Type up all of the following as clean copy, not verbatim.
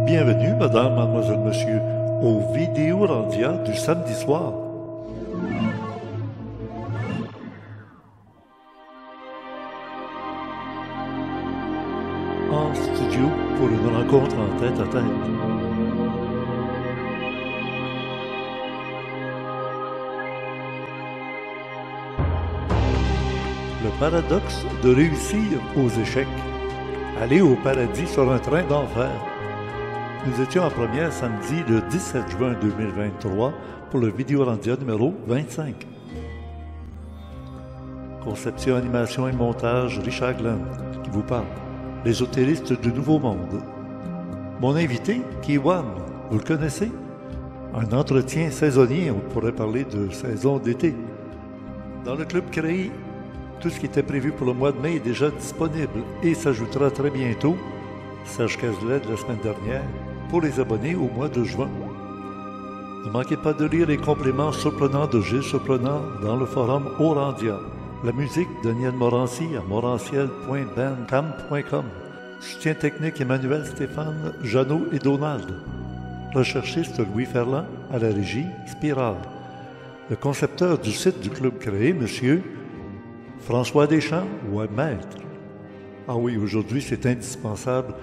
Bienvenue, madame, mademoiselle, monsieur, au Vidéorandia du samedi soir. En studio pour une rencontre en tête à tête. Le paradoxe de réussir aux échecs. Aller au paradis sur un train d'enfer. Nous étions en première samedi le 17 juin 2023 pour le Vidéorandia numéro 25. Conception, animation et montage, Richard Glenn qui vous parle. L'ésotériste du Nouveau Monde. Mon invité, Kiwan, vous le connaissez? Un entretien saisonnier, on pourrait parler de saison d'été. Dans le club créé, tout ce qui était prévu pour le mois de mai est déjà disponible et s'ajoutera très bientôt, Serge Cazelet de la semaine dernière, pour les abonnés au mois de juin. Ne manquez pas de lire les compléments surprenants de Gilles Surprenant dans le forum Orandia. La musique, Daniel Morancy à moranciel.bandcamp.com. Soutien technique, Emmanuel Stéphane, Jeannot et Donald. Recherchiste Louis Ferland à la régie Spirale. Le concepteur du site du club créé, monsieur François Deschamps, webmaître. Ah oui, aujourd'hui, c'est indispensable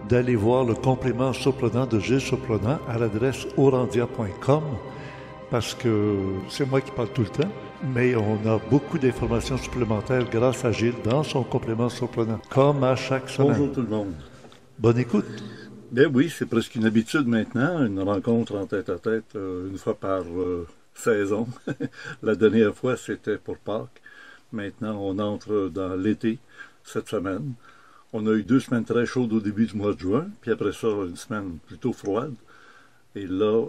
d'aller voir le complément surprenant de Gilles Surprenant à l'adresse orandia.com parce que c'est moi qui parle tout le temps, mais on a beaucoup d'informations supplémentaires grâce à Gilles dans son complément surprenant, comme à chaque semaine. Bonjour tout le monde. Bonne écoute. Ben oui, c'est presque une habitude maintenant, une rencontre en tête-à-tête une fois par saison. La dernière fois, c'était pour Pâques. Maintenant, on entre dans l'été, cette semaine. On a eu 2 semaines très chaudes au début du mois de juin, puis après ça, une semaine plutôt froide. Et là,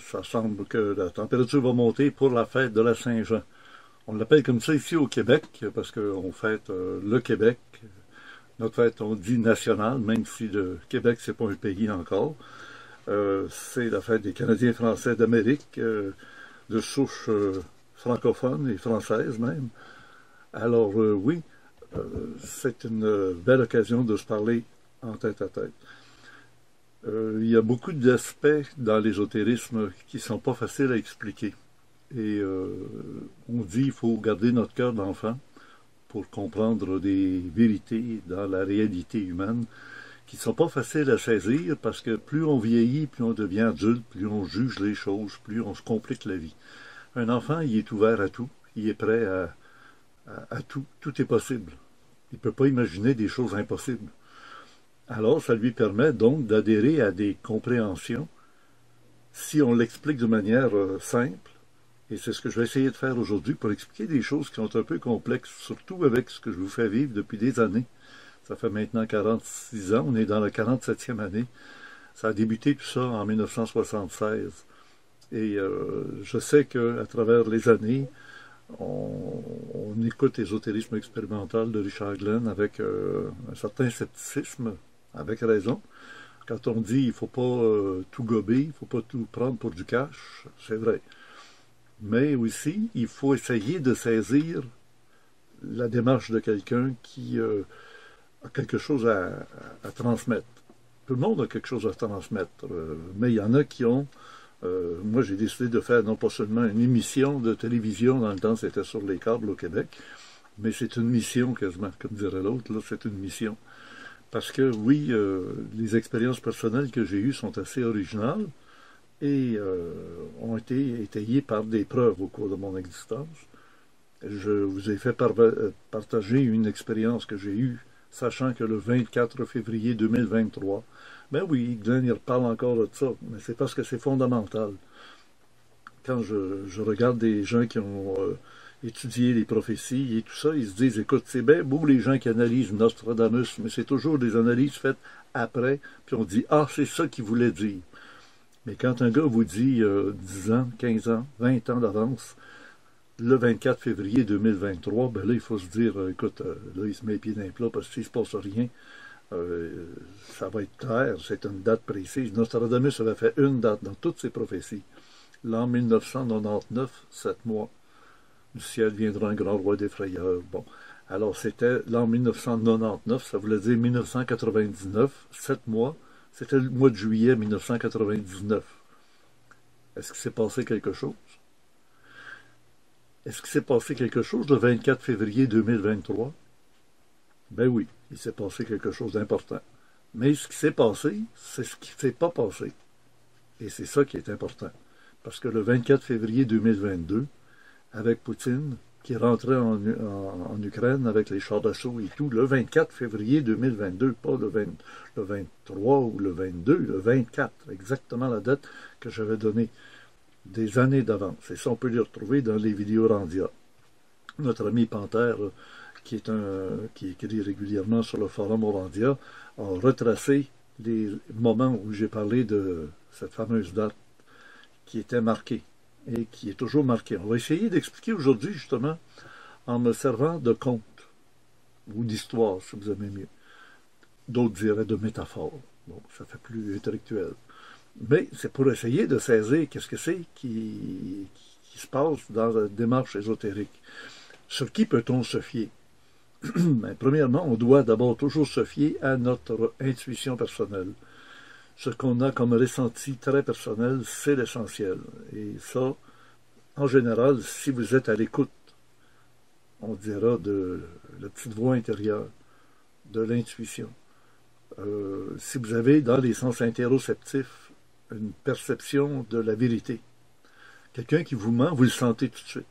ça semble que la température va monter pour la fête de la Saint-Jean. On l'appelle comme ça ici au Québec, parce qu'on fête le Québec. Notre fête, on dit nationale, même si le Québec, c'est pas un pays encore. C'est la fête des Canadiens français d'Amérique, de souche francophone et française même. Alors oui, c'est une belle occasion de se parler en tête-à-tête. Il y a beaucoup d'aspects dans l'ésotérisme qui ne sont pas faciles à expliquer. Et on dit qu'il faut garder notre cœur d'enfant pour comprendre des vérités dans la réalité humaine qui ne sont pas faciles à saisir parce que plus on vieillit, plus on devient adulte, plus on juge les choses, plus on se complique la vie. Un enfant, il est ouvert à tout, il est prêt à tout. Tout est possible. Il ne peut pas imaginer des choses impossibles. Alors, ça lui permet donc d'adhérer à des compréhensions si on l'explique de manière simple. Et c'est ce que je vais essayer de faire aujourd'hui pour expliquer des choses qui sont un peu complexes, surtout avec ce que je vous fais vivre depuis des années. Ça fait maintenant 46 ans, on est dans la 47e année. Ça a débuté tout ça en 1976. Et je sais qu'à travers les années, on écoute l'ésotérisme expérimental de Richard Glenn avec un certain scepticisme, avec raison. Quand on dit il ne faut pas tout gober, il ne faut pas tout prendre pour du cash, c'est vrai. Mais aussi, il faut essayer de saisir la démarche de quelqu'un qui a quelque chose à transmettre. Tout le monde a quelque chose à transmettre, mais il y en a qui ont... moi, j'ai décidé de faire non pas seulement une émission de télévision, dans le temps c'était sur les câbles au Québec, mais c'est une mission quasiment, comme dirait l'autre, là c'est une mission. Parce que oui, les expériences personnelles que j'ai eues sont assez originales et ont été étayées par des preuves au cours de mon existence. Je vous ai fait partager une expérience que j'ai eue, sachant que le 24 février 2023, ben oui, Glenn, il reparle encore de ça, mais c'est parce que c'est fondamental. Quand je regarde des gens qui ont étudié les prophéties et tout ça, ils se disent, écoute, c'est bien beau les gens qui analysent Nostradamus, mais c'est toujours des analyses faites après, puis on dit, ah, c'est ça qu'il voulait dire. Mais quand un gars vous dit 10 ans, 15 ans, 20 ans d'avance, le 24 février 2023, ben là, il faut se dire, écoute, là, il se met les pieds dans les plats parce qu'il ne se passe rien. Ça va être clair, c'est une date précise. Nostradamus avait fait une date dans toutes ses prophéties. L'an 1999, 7 mois, du ciel viendra un grand roi des frayeurs. Bon, alors c'était l'an 1999, ça voulait dire 1999, 7 mois, C'était le mois de juillet 1999. Est-ce qu'il s'est passé quelque chose? Est-ce qu'il s'est passé quelque chose le 24 février 2023? Ben oui, il s'est passé quelque chose d'important. Mais ce qui s'est passé, c'est ce qui ne s'est pas passé. Et c'est ça qui est important. Parce que le 24 février 2022, avec Poutine, qui rentrait en Ukraine avec les chars d'assaut et tout, le 24 février 2022, pas le 23 ou le 22, le 24, exactement la date que j'avais donnée des années d'avance. Et ça, on peut les retrouver dans les vidéos Randia. Notre ami Panthère, qui écrit régulièrement sur le forum Orandia, a retracé les moments où j'ai parlé de cette fameuse date qui était marquée et qui est toujours marquée. On va essayer d'expliquer aujourd'hui, justement, en me servant de contes ou d'histoires, si vous aimez mieux. D'autres diraient de métaphores. Bon, ça fait plus intellectuel. Mais c'est pour essayer de saisir qu'est-ce que c'est qui se passe dans la démarche ésotérique. Sur qui peut-on se fier? Ben, premièrement, on doit d'abord toujours se fier à notre intuition personnelle. Ce qu'on a comme ressenti très personnel, c'est l'essentiel. Et ça, en général, si vous êtes à l'écoute, on dira de la petite voix intérieure, de l'intuition. Si vous avez dans les sens interoceptifs une perception de la vérité, quelqu'un qui vous ment, vous le sentez tout de suite.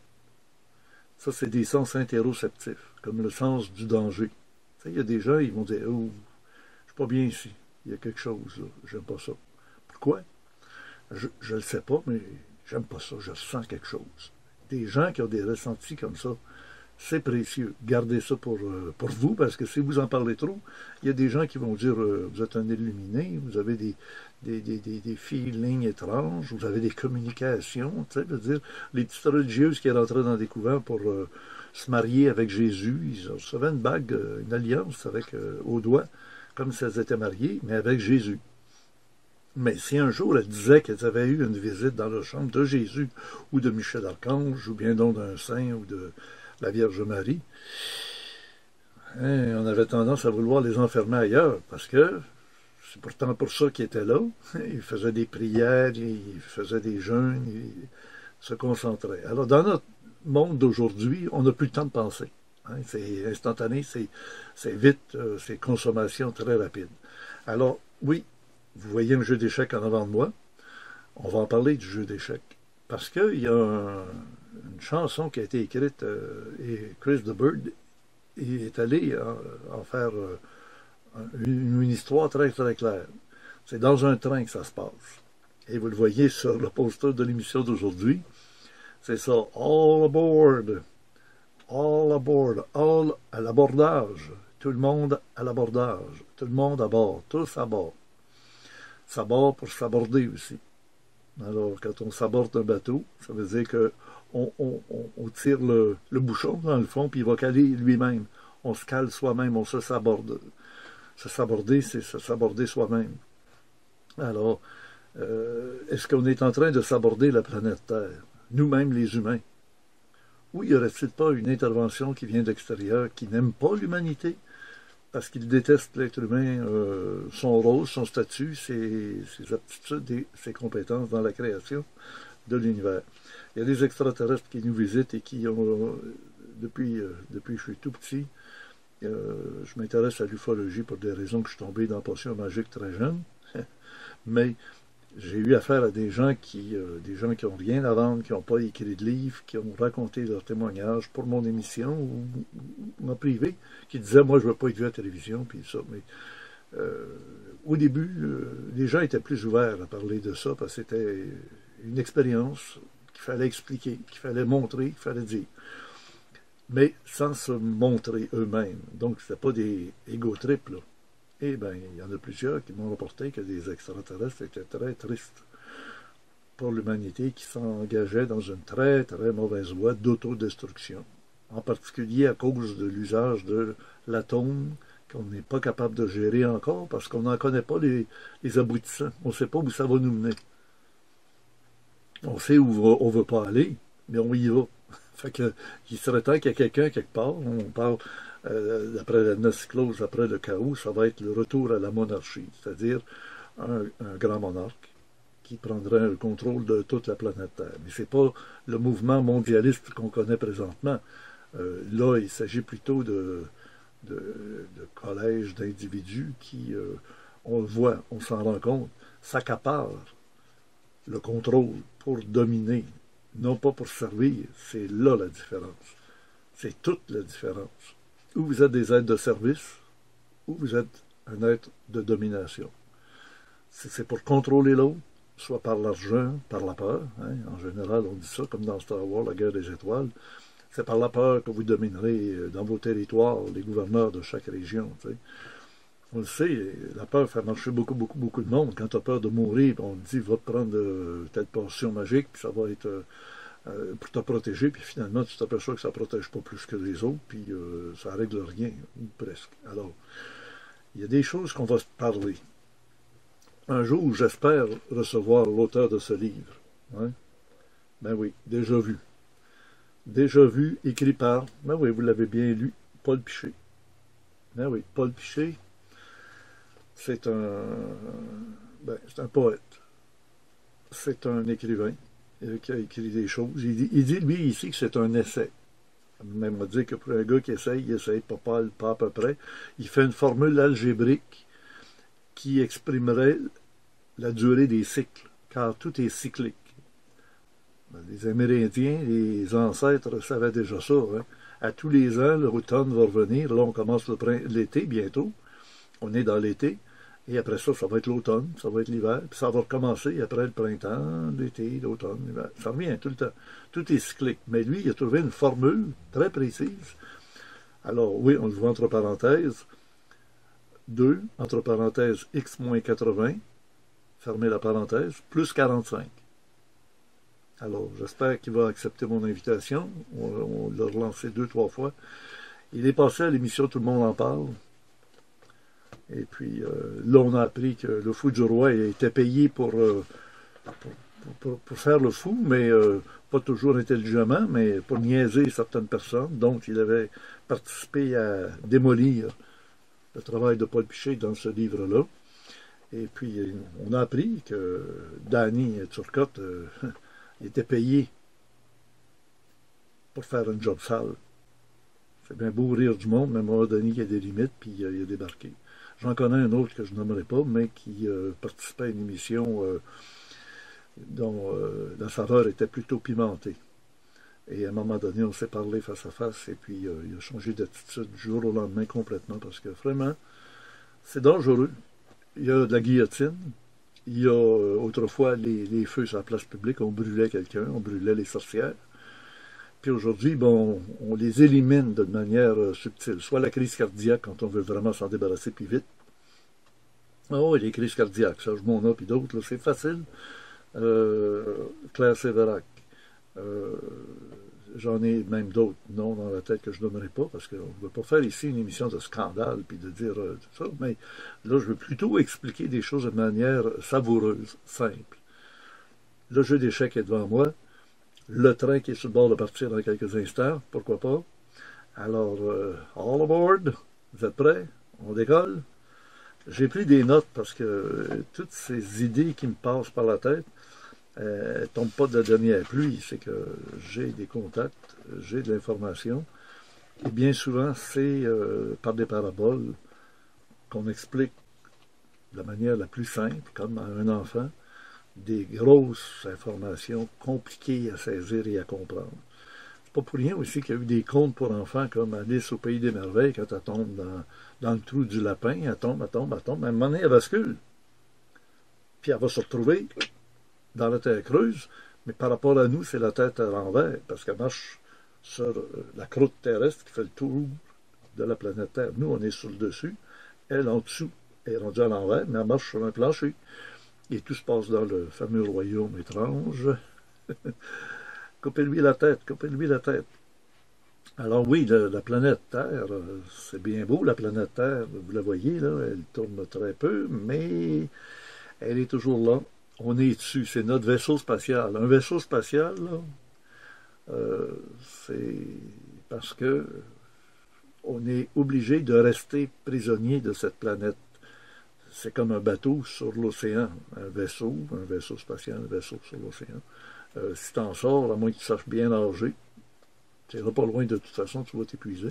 Ça, c'est des sens interoceptifs, comme le sens du danger. Il y a des gens, ils vont dire « Oh, je suis pas bien ici, il y a quelque chose, là, j'aime pas ça. » Pourquoi? Je le sais pas, mais j'aime pas ça, je sens quelque chose. Des gens qui ont des ressentis comme ça, c'est précieux. Gardez ça pour vous, parce que si vous en parlez trop, il y a des gens qui vont dire vous êtes un illuminé, vous avez des feelings étranges, vous avez des communications, tu sais, je veux dire, les petites religieuses qui rentraient dans des couvents pour se marier avec Jésus, ils recevaient une bague, une alliance avec au doigt, comme si elles étaient mariées, mais avec Jésus. Mais si un jour elles disaient qu'elles avaient eu une visite dans la chambre de Jésus, ou de Michel Archange, ou bien donc d'un saint, ou de la Vierge Marie, on avait tendance à vouloir les enfermer ailleurs, parce que c'est pourtant pour ça qu'ils étaient là. Ils faisaient des prières, ils faisaient des jeûnes, ils se concentraient. Alors, dans notre monde d'aujourd'hui, on n'a plus le temps de penser. C'est instantané, c'est vite, c'est consommation très rapide. Alors, oui, vous voyez un jeu d'échecs en avant de moi, on va en parler du jeu d'échecs. Parce qu'il y a une chanson qui a été écrite, et Chris de Bird est allé en faire une histoire très très claire. C'est dans un train que ça se passe. Et vous le voyez sur le poster de l'émission d'aujourd'hui. C'est ça, all aboard, all à l'abordage, tout le monde à l'abordage, tout le monde à bord, tous à bord. S'abord pour s'aborder aussi. Alors, quand on s'aborde un bateau, ça veut dire qu'on tire le bouchon dans le fond, puis il va caler lui-même. On se cale soi-même, on se saborde. Se saborder, c'est se saborder soi-même. Alors, est-ce qu'on est en train de saborder la planète Terre, nous-mêmes les humains? Ou y aurait-il pas une intervention qui vient d'extérieur, qui n'aime pas l'humanité, parce qu'il déteste l'être humain, son rôle, son statut, ses aptitudes et ses compétences dans la création de l'univers? Il y a des extraterrestres qui nous visitent et qui ont, depuis que je suis tout petit, je m'intéresse à l'ufologie pour des raisons que je suis tombé dans la potion magique très jeune, mais j'ai eu affaire à des gens qui n'ont rien à vendre, qui n'ont pas écrit de livre, qui ont raconté leurs témoignages pour mon émission ou en privé, qui disaient moi je ne veux pas être vu à la télévision, puis ça. Mais au début, les gens étaient plus ouverts à parler de ça parce que c'était une expérience qu'il fallait expliquer, qu'il fallait montrer, qu'il fallait dire. Mais sans se montrer eux-mêmes. Donc, ce n'était pas des égo-trips, là. Eh bien, il y en a plusieurs qui m'ont rapporté que des extraterrestres étaient très tristes pour l'humanité qui s'engageait dans une très, très mauvaise voie d'autodestruction. En particulier à cause de l'usage de l'atome qu'on n'est pas capable de gérer encore parce qu'on n'en connaît pas les aboutissants. On ne sait pas où ça va nous mener. On sait où on ne veut pas aller, mais on y va. Fait que, il serait temps qu'il y ait quelqu'un quelque part. On parle, d'après la Gnosticose, après le chaos, ça va être le retour à la monarchie. C'est-à-dire un grand monarque qui prendrait le contrôle de toute la planète Terre. Mais ce n'est pas le mouvement mondialiste qu'on connaît présentement. Là, il s'agit plutôt de collèges d'individus qui, on le voit, on s'en rend compte, s'accaparent le contrôle pour dominer, non pas pour servir. C'est là la différence. C'est toute la différence. Ou vous êtes des êtres de service, ou vous êtes un être de domination. C'est pour contrôler l'autre, soit par l'argent, par la peur. Hein. En général, on dit ça, comme dans Star Wars, la guerre des étoiles. C'est par la peur que vous dominerez dans vos territoires les gouverneurs de chaque région. Tu sais. On le sait, la peur fait marcher beaucoup de monde. Quand tu as peur de mourir, on te dit, va te prendre telle potion magique, puis ça va être pour te protéger, puis finalement, tu t'aperçois que ça ne protège pas plus que les autres, puis ça règle rien, ou presque. Alors, il y a des choses qu'on va se parler. Un jour, j'espère recevoir l'auteur de ce livre. Hein? Ben oui, déjà vu. Déjà vu, écrit par, ben oui, vous l'avez bien lu, Paul Piché. Ben oui, Paul Piché, c'est un poète. C'est un écrivain qui a écrit des choses. Il dit lui, ici, que c'est un essai. Même on dit que pour un gars qui essaye, il essaye pas à peu près. Il fait une formule algébrique qui exprimerait la durée des cycles, car tout est cyclique. Les Amérindiens, les ancêtres savaient déjà ça. Hein. À tous les ans, l'automne va revenir. Là, on commence l'été bientôt. On est dans l'été. Et après ça, ça va être l'automne, ça va être l'hiver. Puis ça va recommencer après le printemps, l'été, l'automne, l'hiver. Ça revient tout le temps. Tout est cyclique. Mais lui, il a trouvé une formule très précise. Alors, oui, on le voit entre parenthèses. 2, entre parenthèses, x moins 80, fermez la parenthèse, plus 45. Alors, j'espère qu'il va accepter mon invitation. On l'a relancé 2-3 fois. Il est passé à l'émission Tout le monde en parle. Et puis, là, on a appris que le fou du roi était payé pour faire le fou, mais pas toujours intelligemment, mais pour niaiser certaines personnes. Donc, il avait participé à démolir le travail de Paul Piché dans ce livre-là. Et puis, on a appris que Danny Turcotte était payé pour faire un job sale. C'est bien beau rire du monde, mais à un moment donné, il y a des limites, puis il a débarqué. J'en connais un autre que je nommerai pas, mais qui participait à une émission dont la saveur était plutôt pimentée. Et à un moment donné, on s'est parlé face à face, et puis il a changé d'attitude du jour au lendemain complètement, parce que vraiment, c'est dangereux. Il y a de la guillotine. Il y a autrefois les feux sur la place publique, on brûlait quelqu'un, on brûlait les sorcières. Puis aujourd'hui, bon, on les élimine de manière subtile. Soit la crise cardiaque, quand on veut vraiment s'en débarrasser plus vite. Oh, les crises cardiaques, Serge Monod puis d'autres, c'est facile. Claire Sévérac. J'en ai même d'autres noms dans la tête que je ne donnerai pas, parce qu'on ne veut pas faire ici une émission de scandale, puis de dire tout ça, mais là, je veux plutôt expliquer des choses de manière savoureuse, simple. Le jeu d'échecs est devant moi, le train qui est sur le bord de partir dans quelques instants, pourquoi pas. Alors, all aboard, vous êtes prêts? On décolle? J'ai pris des notes parce que toutes ces idées qui me passent par la tête, ne tombent pas de la dernière pluie, c'est que j'ai des contacts, j'ai de l'information, et bien souvent, c'est par des paraboles qu'on explique de la manière la plus simple, comme à un enfant, des grosses informations compliquées à saisir et à comprendre. C'est pas pour rien aussi qu'il y a eu des contes pour enfants comme Alice au Pays des Merveilles, quand elle tombe dans le trou du lapin, elle tombe, mais à un moment donné, elle bascule. Puis elle va se retrouver dans la terre creuse, mais par rapport à nous, c'est la tête à l'envers, parce qu'elle marche sur la croûte terrestre qui fait le tour de la planète Terre. Nous, on est sur le dessus, elle en dessous, elle est rendue à l'envers, mais elle marche sur un plancher. Et tout se passe dans le fameux royaume étrange. Coupez-lui la tête, coupez-lui la tête. Alors oui, la planète Terre, c'est bien beau, la planète Terre, vous la voyez, là, elle tourne très peu, mais elle est toujours là. On est dessus, c'est notre vaisseau spatial. Un vaisseau spatial, là, c'est parce que on est obligé de rester prisonnier de cette planète. c'est comme un bateau sur l'océan, un vaisseau spatial, un vaisseau sur l'océan. Si tu en sors, à moins que tu saches bien nager, tu n'iras pas loin de toute façon, tu vas t'épuiser.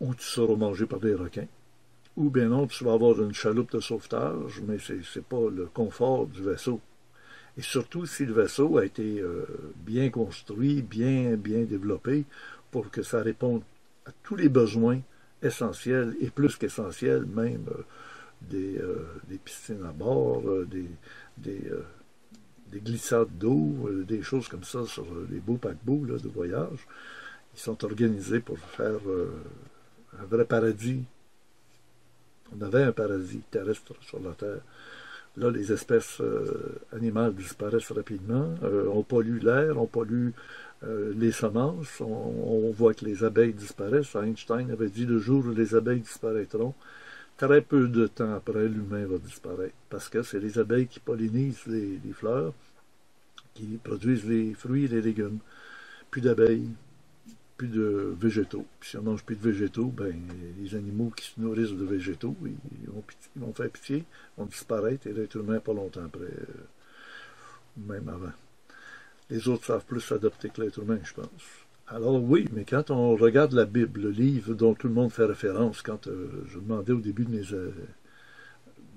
Ou tu seras mangé par des requins. Ou bien non, tu vas avoir une chaloupe de sauvetage, mais ce n'est pas le confort du vaisseau. Et surtout si le vaisseau a été bien construit, bien développé, pour que ça réponde à tous les besoins essentiels, et plus qu'essentiels même, des piscines à bord, des glissades d'eau, des choses comme ça sur les beaux paquebots là, de voyage. Ils sont organisés pour faire un vrai paradis. On avait un paradis terrestre sur la Terre. Là, les espèces animales disparaissent rapidement. On pollue l'air, on pollue les semences. On voit que les abeilles disparaissent. Einstein avait dit le jour où les abeilles disparaîtront, très peu de temps après, l'humain va disparaître. Parce que c'est les abeilles qui pollinisent les fleurs, qui produisent les fruits et les légumes. Plus d'abeilles, plus de végétaux. Puis si on mange plus de végétaux, ben les animaux qui se nourrissent de végétaux, ils vont faire pitié, vont disparaître, et l'être humain pas longtemps après, même avant. Les autres savent plus s'adapter que l'être humain, je pense. Alors oui, mais quand on regarde la Bible, le livre dont tout le monde fait référence, quand je demandais au début de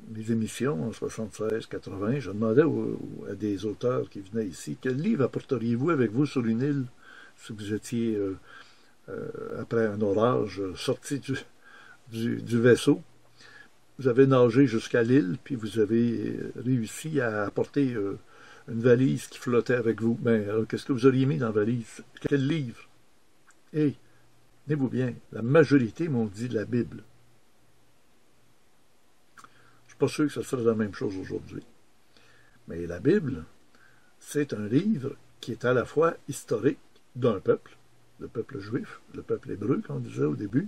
mes émissions, en 76, 80, je demandais à des auteurs qui venaient ici, quel livre apporteriez-vous avec vous sur une île si vous étiez, après un orage, sorti du vaisseau? Vous avez nagé jusqu'à l'île, puis vous avez réussi à apporter une valise qui flottait avec vous. Ben, alors, qu'est-ce que vous auriez mis dans la valise? Quel livre? Et, tenez-vous bien, la majorité m'ont dit la Bible. Je ne suis pas sûr que ce serait la même chose aujourd'hui. Mais la Bible, c'est un livre qui est à la fois historique d'un peuple, le peuple juif, le peuple hébreu, comme on disait au début,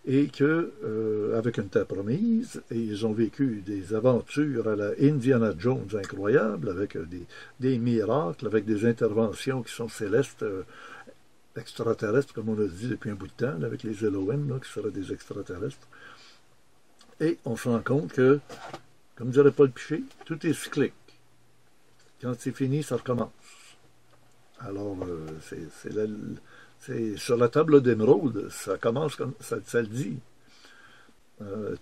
et que, avec une terre promise, et ils ont vécu des aventures à la Indiana Jones incroyables, avec des miracles, avec des interventions qui sont célestes, extraterrestres, comme on a dit depuis un bout de temps, là, avec les Elohim, là, qui seraient des extraterrestres. Et on se rend compte que, comme dirait Paul Piché, tout est cyclique. Quand c'est fini, ça recommence. Alors, c'est sur la table d'émeraude, ça commence comme ça le dit.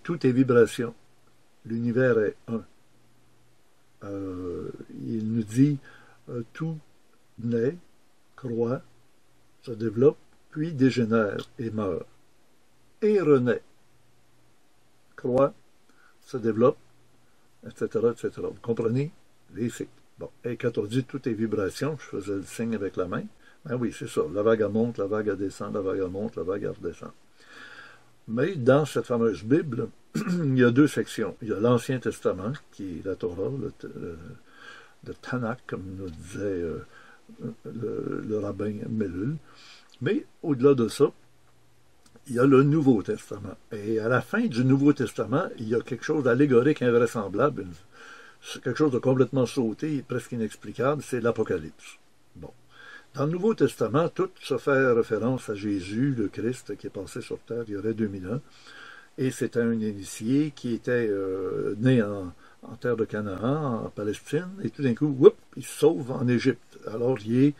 Tout est vibration. L'univers est un. Il nous dit tout naît, croît, se développe, puis dégénère et meurt. Et renaît, croît, se développe, etc., etc. Vous comprenez? Les cycles. Bon. Et quand on dit tout est vibration, je faisais le signe avec la main. Ben oui, c'est ça. La vague monte, la vague descend, la vague monte, la vague redescend. Mais dans cette fameuse Bible, il y a deux sections. Il y a l'Ancien Testament, qui est la Torah, le Tanakh, comme nous disait le rabbin Mellul. Mais au-delà de ça, il y a le Nouveau Testament. Et à la fin du Nouveau Testament, il y a quelque chose d'allégorique, invraisemblable, quelque chose de complètement sauté, presque inexplicable, c'est l'Apocalypse. Bon. Dans le Nouveau Testament, tout se fait référence à Jésus, le Christ, qui est passé sur terre il y aurait 2000 ans. Et c'était un initié qui était né en terre de Canaan, en Palestine, et tout d'un coup, whoop, il se sauve en Égypte. Alors, il est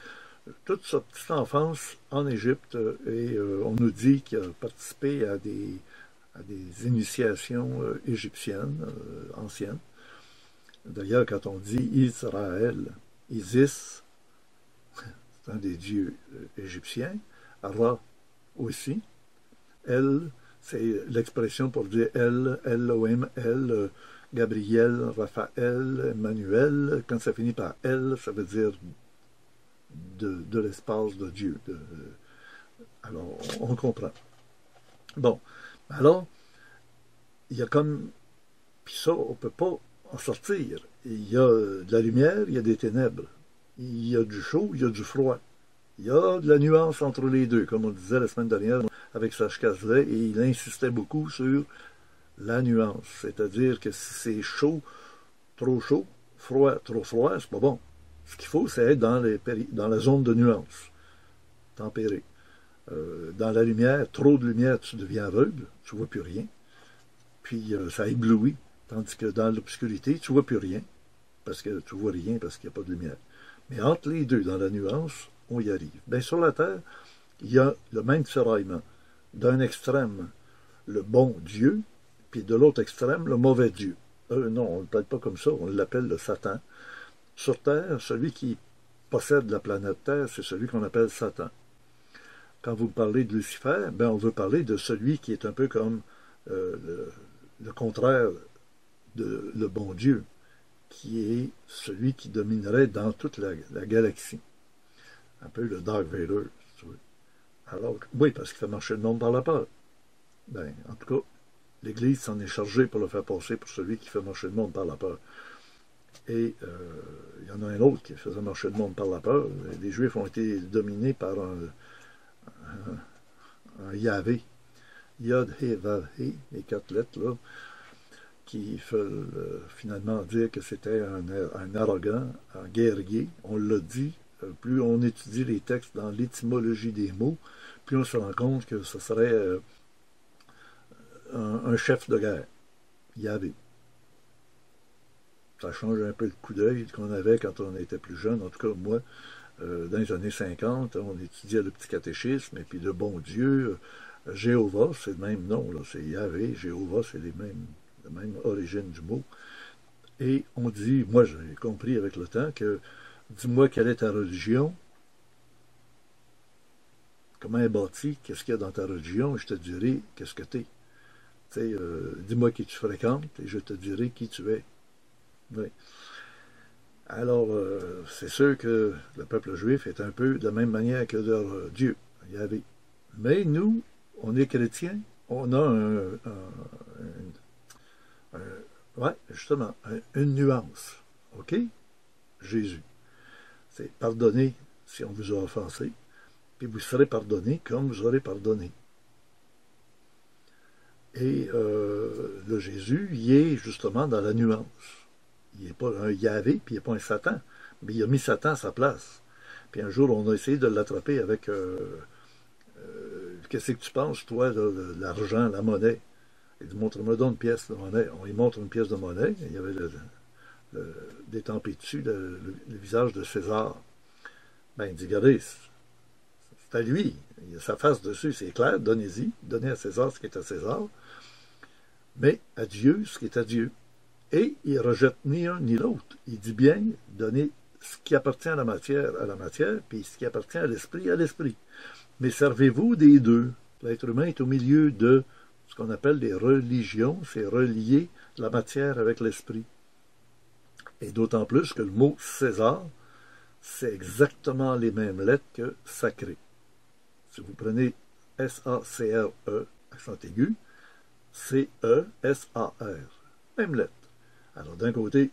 toute sa petite enfance en Égypte, et on nous dit qu'il a participé à des initiations égyptiennes, anciennes. D'ailleurs, quand on dit Israël, Isis, c'est un des dieux égyptiens, Ra aussi, El, c'est l'expression pour dire El, Elohim, El, Gabriel, Raphaël, Emmanuel. Quand ça finit par El, ça veut dire de l'espace de Dieu. Alors, on comprend. Bon, alors, il y a comme... Puis ça, on ne peut pas en sortir. Il y a de la lumière, il y a des ténèbres. Il y a du chaud, il y a du froid. Il y a de la nuance entre les deux, comme on disait la semaine dernière avec Serge Cazelet, et il insistait beaucoup sur la nuance. C'est-à-dire que si c'est chaud, trop froid, c'est pas bon. Ce qu'il faut, c'est être dans la zone de nuance, tempérée. Dans la lumière, trop de lumière, tu deviens aveugle, tu ne vois plus rien. Puis ça éblouit. Tandis que dans l'obscurité, tu ne vois plus rien, parce que tu ne vois rien, parce qu'il n'y a pas de lumière. Mais entre les deux, dans la nuance, on y arrive. Bien, sur la Terre, il y a le même tiraillement. D'un extrême, le bon Dieu, puis de l'autre extrême, le mauvais Dieu. Non, on ne l'appelle pas comme ça, on l'appelle le Satan. Sur Terre, celui qui possède la planète Terre, c'est celui qu'on appelle Satan. Quand vous parlez de Lucifer, ben on veut parler de celui qui est un peu comme le contraire de le bon Dieu, qui est celui qui dominerait dans toute la galaxie. Un peu le Dark Vader, si tu veux. Alors, oui, parce qu'il fait marcher le monde par la peur. Ben, en tout cas, l'Église s'en est chargée pour le faire passer pour celui qui fait marcher le monde par la peur. Et il y en a un autre qui faisait marcher le monde par la peur. Les Juifs ont été dominés par un Yahvé. Yod, He, Vav, He, les 4 lettres, là, qui veulent finalement dire que c'était un arrogant, un guerrier. On l'a dit, plus on étudie les textes dans l'étymologie des mots, plus on se rend compte que ce serait un chef de guerre, Yahvé. Ça change un peu le coup d'œil qu'on avait quand on était plus jeune. En tout cas, moi, dans les années 50, on étudiait le petit catéchisme, et puis le bon Dieu, Jéhovah, c'est le même nom, c'est Yahvé, Jéhovah, c'est la même origine du mot. Et on dit, moi j'ai compris avec le temps que, dis-moi quelle est ta religion, comment elle est bâtie, qu'est-ce qu'il y a dans ta religion, et je te dirai qu'est-ce que tu es. Dis-moi qui tu fréquentes, et je te dirai qui tu es. Oui. Alors, c'est sûr que le peuple juif est un peu de la même manière que leur Dieu, Yahvé. Mais nous, on est chrétiens, on a ouais, justement, une nuance. OK? Jésus. C'est pardonner si on vous a offensé, puis vous serez pardonné comme vous aurez pardonné. Et le Jésus, il est justement dans la nuance. Il n'est pas un Yahvé, puis il n'est pas un Satan, mais il a mis Satan à sa place. Puis un jour, on a essayé de l'attraper avec qu'est-ce que tu penses, toi, de l'argent, la monnaie? Il dit, montre-moi donc une pièce de monnaie. On lui montre une pièce de monnaie, il y avait détampé dessus le visage de César. Ben, il dit, regardez, c'est à lui, il a sa face dessus, c'est clair, donnez-y, donnez à César ce qui est à César, mais à Dieu ce qui est à Dieu. Et il ne rejette ni un ni l'autre. Il dit bien, donnez ce qui appartient à la matière, puis ce qui appartient à l'esprit. Mais servez-vous des deux. L'être humain est au milieu de ce qu'on appelle des religions, c'est relier la matière avec l'esprit. Et d'autant plus que le mot César, c'est exactement les mêmes lettres que sacré. Si vous prenez S-A-C-R-E, accent aigu, C-E-S-A-R, même lettre. Alors d'un côté,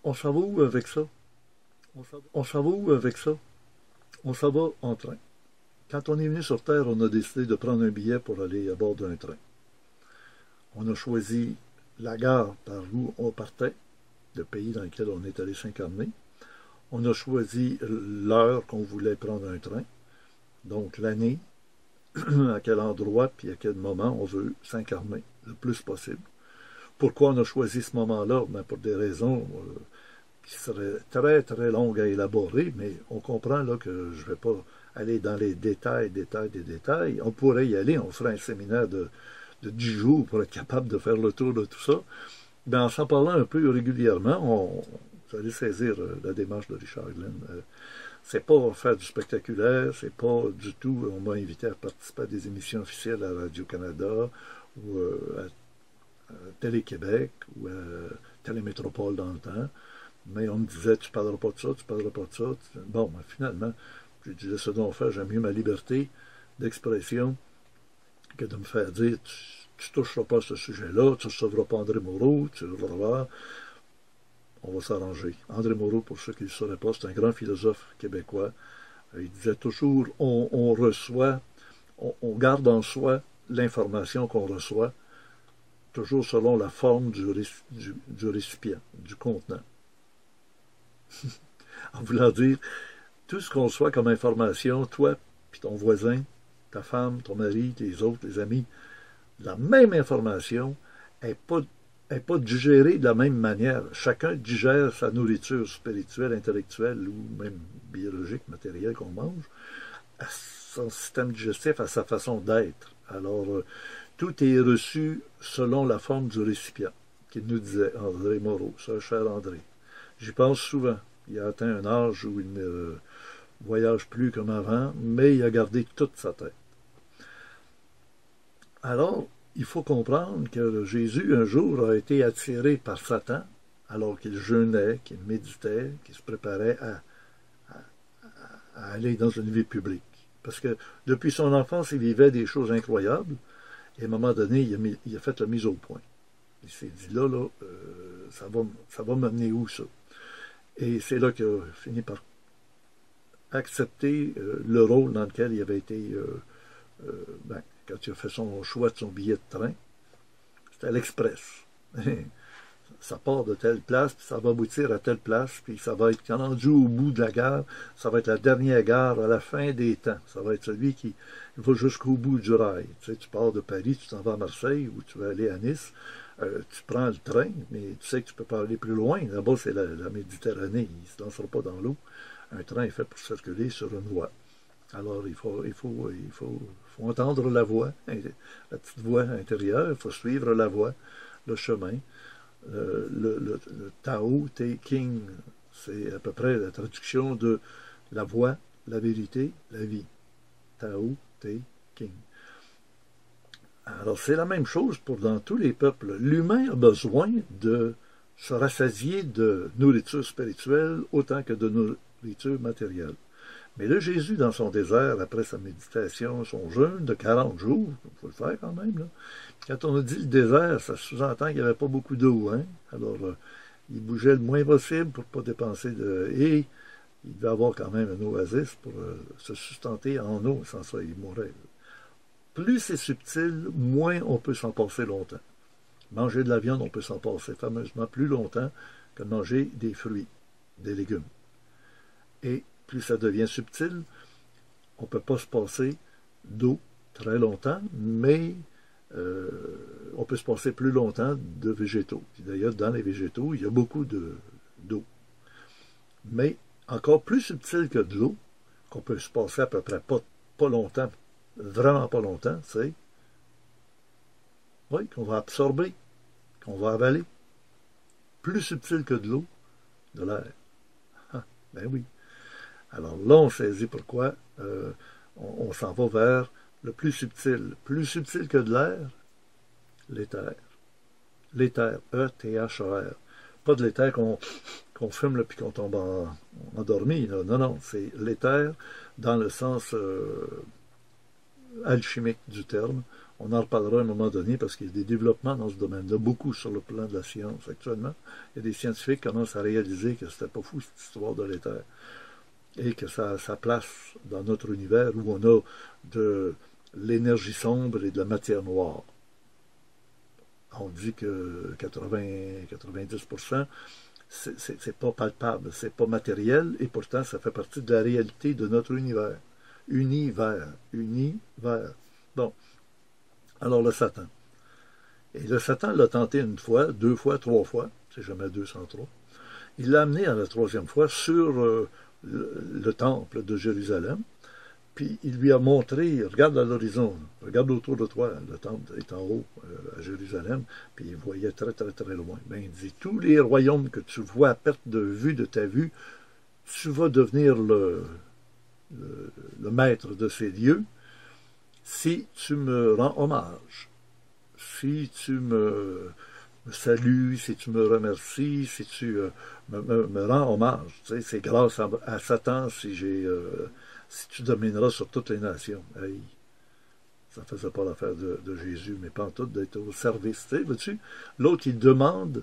on s'en va où avec ça? On s'en va où avec ça? On s'en va en train. Quand on est venu sur Terre, on a décidé de prendre un billet pour aller à bord d'un train. On a choisi la gare par où on partait, le pays dans lequel on est allé s'incarner. On a choisi l'heure qu'on voulait prendre un train, donc l'année, à quel endroit puis à quel moment on veut s'incarner le plus possible. Pourquoi on a choisi ce moment-là? Ben pour des raisons qui seraient très très longues à élaborer, mais on comprend là que je ne vais pas aller dans les détails. On pourrait y aller, on ferait un séminaire de 10 jours pour être capable de faire le tour de tout ça. Ben, en s'en parlant un peu régulièrement, vous allez saisir la démarche de Richard Glenn. C'est pas faire du spectaculaire, c'est pas du tout, on m'a invité à participer à des émissions officielles à Radio-Canada ou à Télé-Québec ou à Télémétropole dans le temps, mais on me disait, tu parleras pas de ça, tu parleras pas de ça. Bon, ben, finalement, je disais, ce dont faire, j'aime mieux ma liberté d'expression que de me faire dire, tu toucheras pas à ce sujet-là, tu ne recevras pas André Moreau, tu vas voir. On va s'arranger. André Moreau, pour ceux qui ne le sauraient pas, c'est un grand philosophe québécois. Il disait toujours, on reçoit, on garde en soi l'information qu'on reçoit, toujours selon la forme du récipient, du contenant. En voulant dire, tout ce qu'on reçoit comme information, toi, puis ton voisin, ta femme, ton mari, les autres, les amis, la même information n'est pas digérée de la même manière. Chacun digère sa nourriture spirituelle, intellectuelle ou même biologique, matérielle qu'on mange, à son système digestif, à sa façon d'être. Alors, tout est reçu selon la forme du récipient, qu'il nous disait André Moreau, ça, cher André. J'y pense souvent. Il a atteint un âge où il ne voyage plus comme avant, mais il a gardé toute sa tête. Alors, il faut comprendre que Jésus, un jour, a été attiré par Satan, alors qu'il jeûnait, qu'il méditait, qu'il se préparait à aller dans une vie publique. Parce que depuis son enfance, il vivait des choses incroyables, et à un moment donné, il a fait la mise au point. Il s'est dit, là, ça va m'amener où, ça? Et c'est là qu'il a fini par accepter le rôle dans lequel il avait été, quand il a fait son choix de son billet de train. C'était l'Express. Ça part de telle place, puis ça va aboutir à telle place, puis ça va être rendu au bout de la gare, ça va être la dernière gare à la fin des temps. Ça va être celui qui va jusqu'au bout du rail. Tu sais, tu pars de Paris, tu t'en vas à Marseille, ou tu vas aller à Nice, tu prends le train, mais tu sais que tu ne peux pas aller plus loin. Là-bas, c'est la Méditerranée, il ne se lancera pas dans l'eau. Un train est fait pour circuler sur une voie. Alors, il faut entendre la voix, la petite voix intérieure, il faut suivre la voie, le chemin. Le Tao Te King, c'est à peu près la traduction de la voie, la vérité, la vie. Tao Te King. Alors, c'est la même chose dans tous les peuples. L'humain a besoin de se rassasier de nourriture spirituelle autant que de nourriture matérielle. Mais là, Jésus, dans son désert, après sa méditation, son jeûne de 40 jours, il faut le faire quand même, là. Quand on a dit le désert, ça sous-entend qu'il n'y avait pas beaucoup d'eau, hein? Alors, il bougeait le moins possible pour ne pas dépenser de... Et il devait avoir quand même un oasis pour se sustenter en eau, sans ça, il mourrait. Plus c'est subtil, moins on peut s'en passer longtemps. Manger de la viande, on peut s'en passer fameusement plus longtemps que manger des fruits, des légumes. Et plus ça devient subtil, on ne peut pas se passer d'eau très longtemps, mais on peut se passer plus longtemps de végétaux. D'ailleurs, dans les végétaux, il y a beaucoup d'eau. Mais encore plus subtil que de l'eau, qu'on peut se passer à peu près pas longtemps, vraiment pas longtemps, c'est qu'on va absorber, qu'on va avaler. Plus subtil que de l'eau, de l'air. Ah, ben oui. Alors là, on saisit pourquoi on s'en va vers le plus subtil. Plus subtil que de l'air, l'éther. L'éther, E-T-H-E-R. Pas de l'éther qu'on fume puis qu'on tombe endormi. Là. Non, non, c'est l'éther dans le sens alchimique du terme. On en reparlera à un moment donné parce qu'il y a des développements dans ce domaine-là, beaucoup sur le plan de la science actuellement. Il y a des scientifiques qui commencent à réaliser que c'était pas fou cette histoire de l'éther. Et que ça a sa place dans notre univers où on a de l'énergie sombre et de la matière noire. On dit que 80-90%, c'est pas palpable, c'est pas matériel, et pourtant ça fait partie de la réalité de notre univers. Univers. Bon. Alors le Satan. Et le Satan l'a tenté une fois, 2 fois, 3 fois, c'est jamais 203. Il l'a amené à la 3e fois sur le temple de Jérusalem, puis il lui a montré, regarde à l'horizon, regarde autour de toi, le temple est en haut à Jérusalem, puis il voyait très très très loin. Ben, il dit, tous les royaumes que tu vois à perte de vue de ta vue, tu vas devenir le maître de ces lieux si tu me rends hommage, si tu me salues, si tu me remercies, si tu me rends hommage. Tu sais, c'est grâce à Satan si tu domineras sur toutes les nations. Hey, ça ne faisait pas l'affaire de Jésus, mais pas en tout d'être au service. Tu sais, vois-tu? L'autre, il demande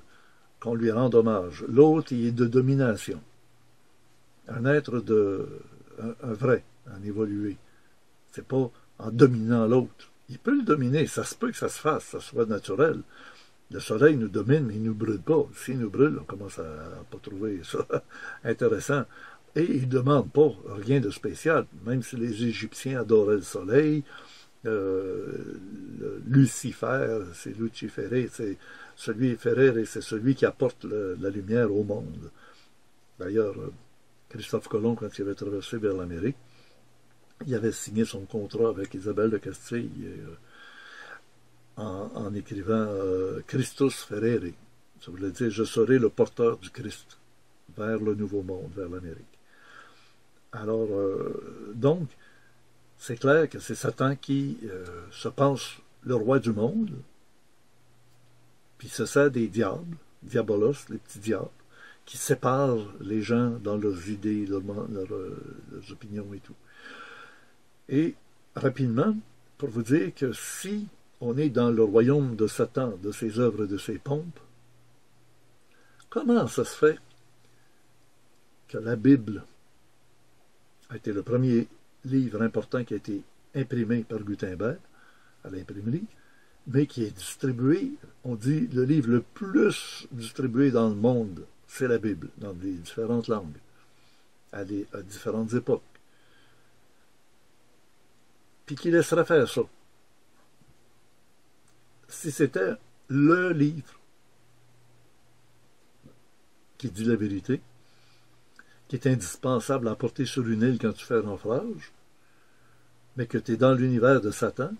qu'on lui rende hommage. L'autre, il est de domination. Un être un vrai, un évolué. C'est pas en dominant l'autre. Il peut le dominer, ça se peut que ça se fasse, ça soit naturel. Le soleil nous domine, mais il ne nous brûle pas. S'il nous brûle, on commence à pas trouver ça intéressant. Et il ne demande pas rien de spécial. Même si les Égyptiens adoraient le soleil, Lucifer, c'est Luciféré, c'est celui Ferré, c'est celui qui apporte la lumière au monde. D'ailleurs, Christophe Colomb, quand il avait traversé vers l'Amérique, il avait signé son contrat avec Isabelle de Castille en écrivant Christus Ferrere. Ça voulait dire je serai le porteur du Christ vers le Nouveau Monde, vers l'Amérique. Alors, donc, c'est clair que c'est Satan qui se pense le roi du monde, puis se sert des diables, diabolos, les petits diables, qui séparent les gens dans leurs idées, leurs opinions et tout. Et rapidement, pour vous dire que si on est dans le royaume de Satan, de ses œuvres et de ses pompes, comment ça se fait que la Bible a été le premier livre important qui a été imprimé par Gutenberg à l'imprimerie, mais qui est distribué, on dit, le livre le plus distribué dans le monde, c'est la Bible, dans les différentes langues, à différentes époques. Puis qui laisserait faire ça? Si c'était le livre qui dit la vérité, qui est indispensable à porter sur une île quand tu fais un naufrage, mais que tu es dans l'univers de Satan,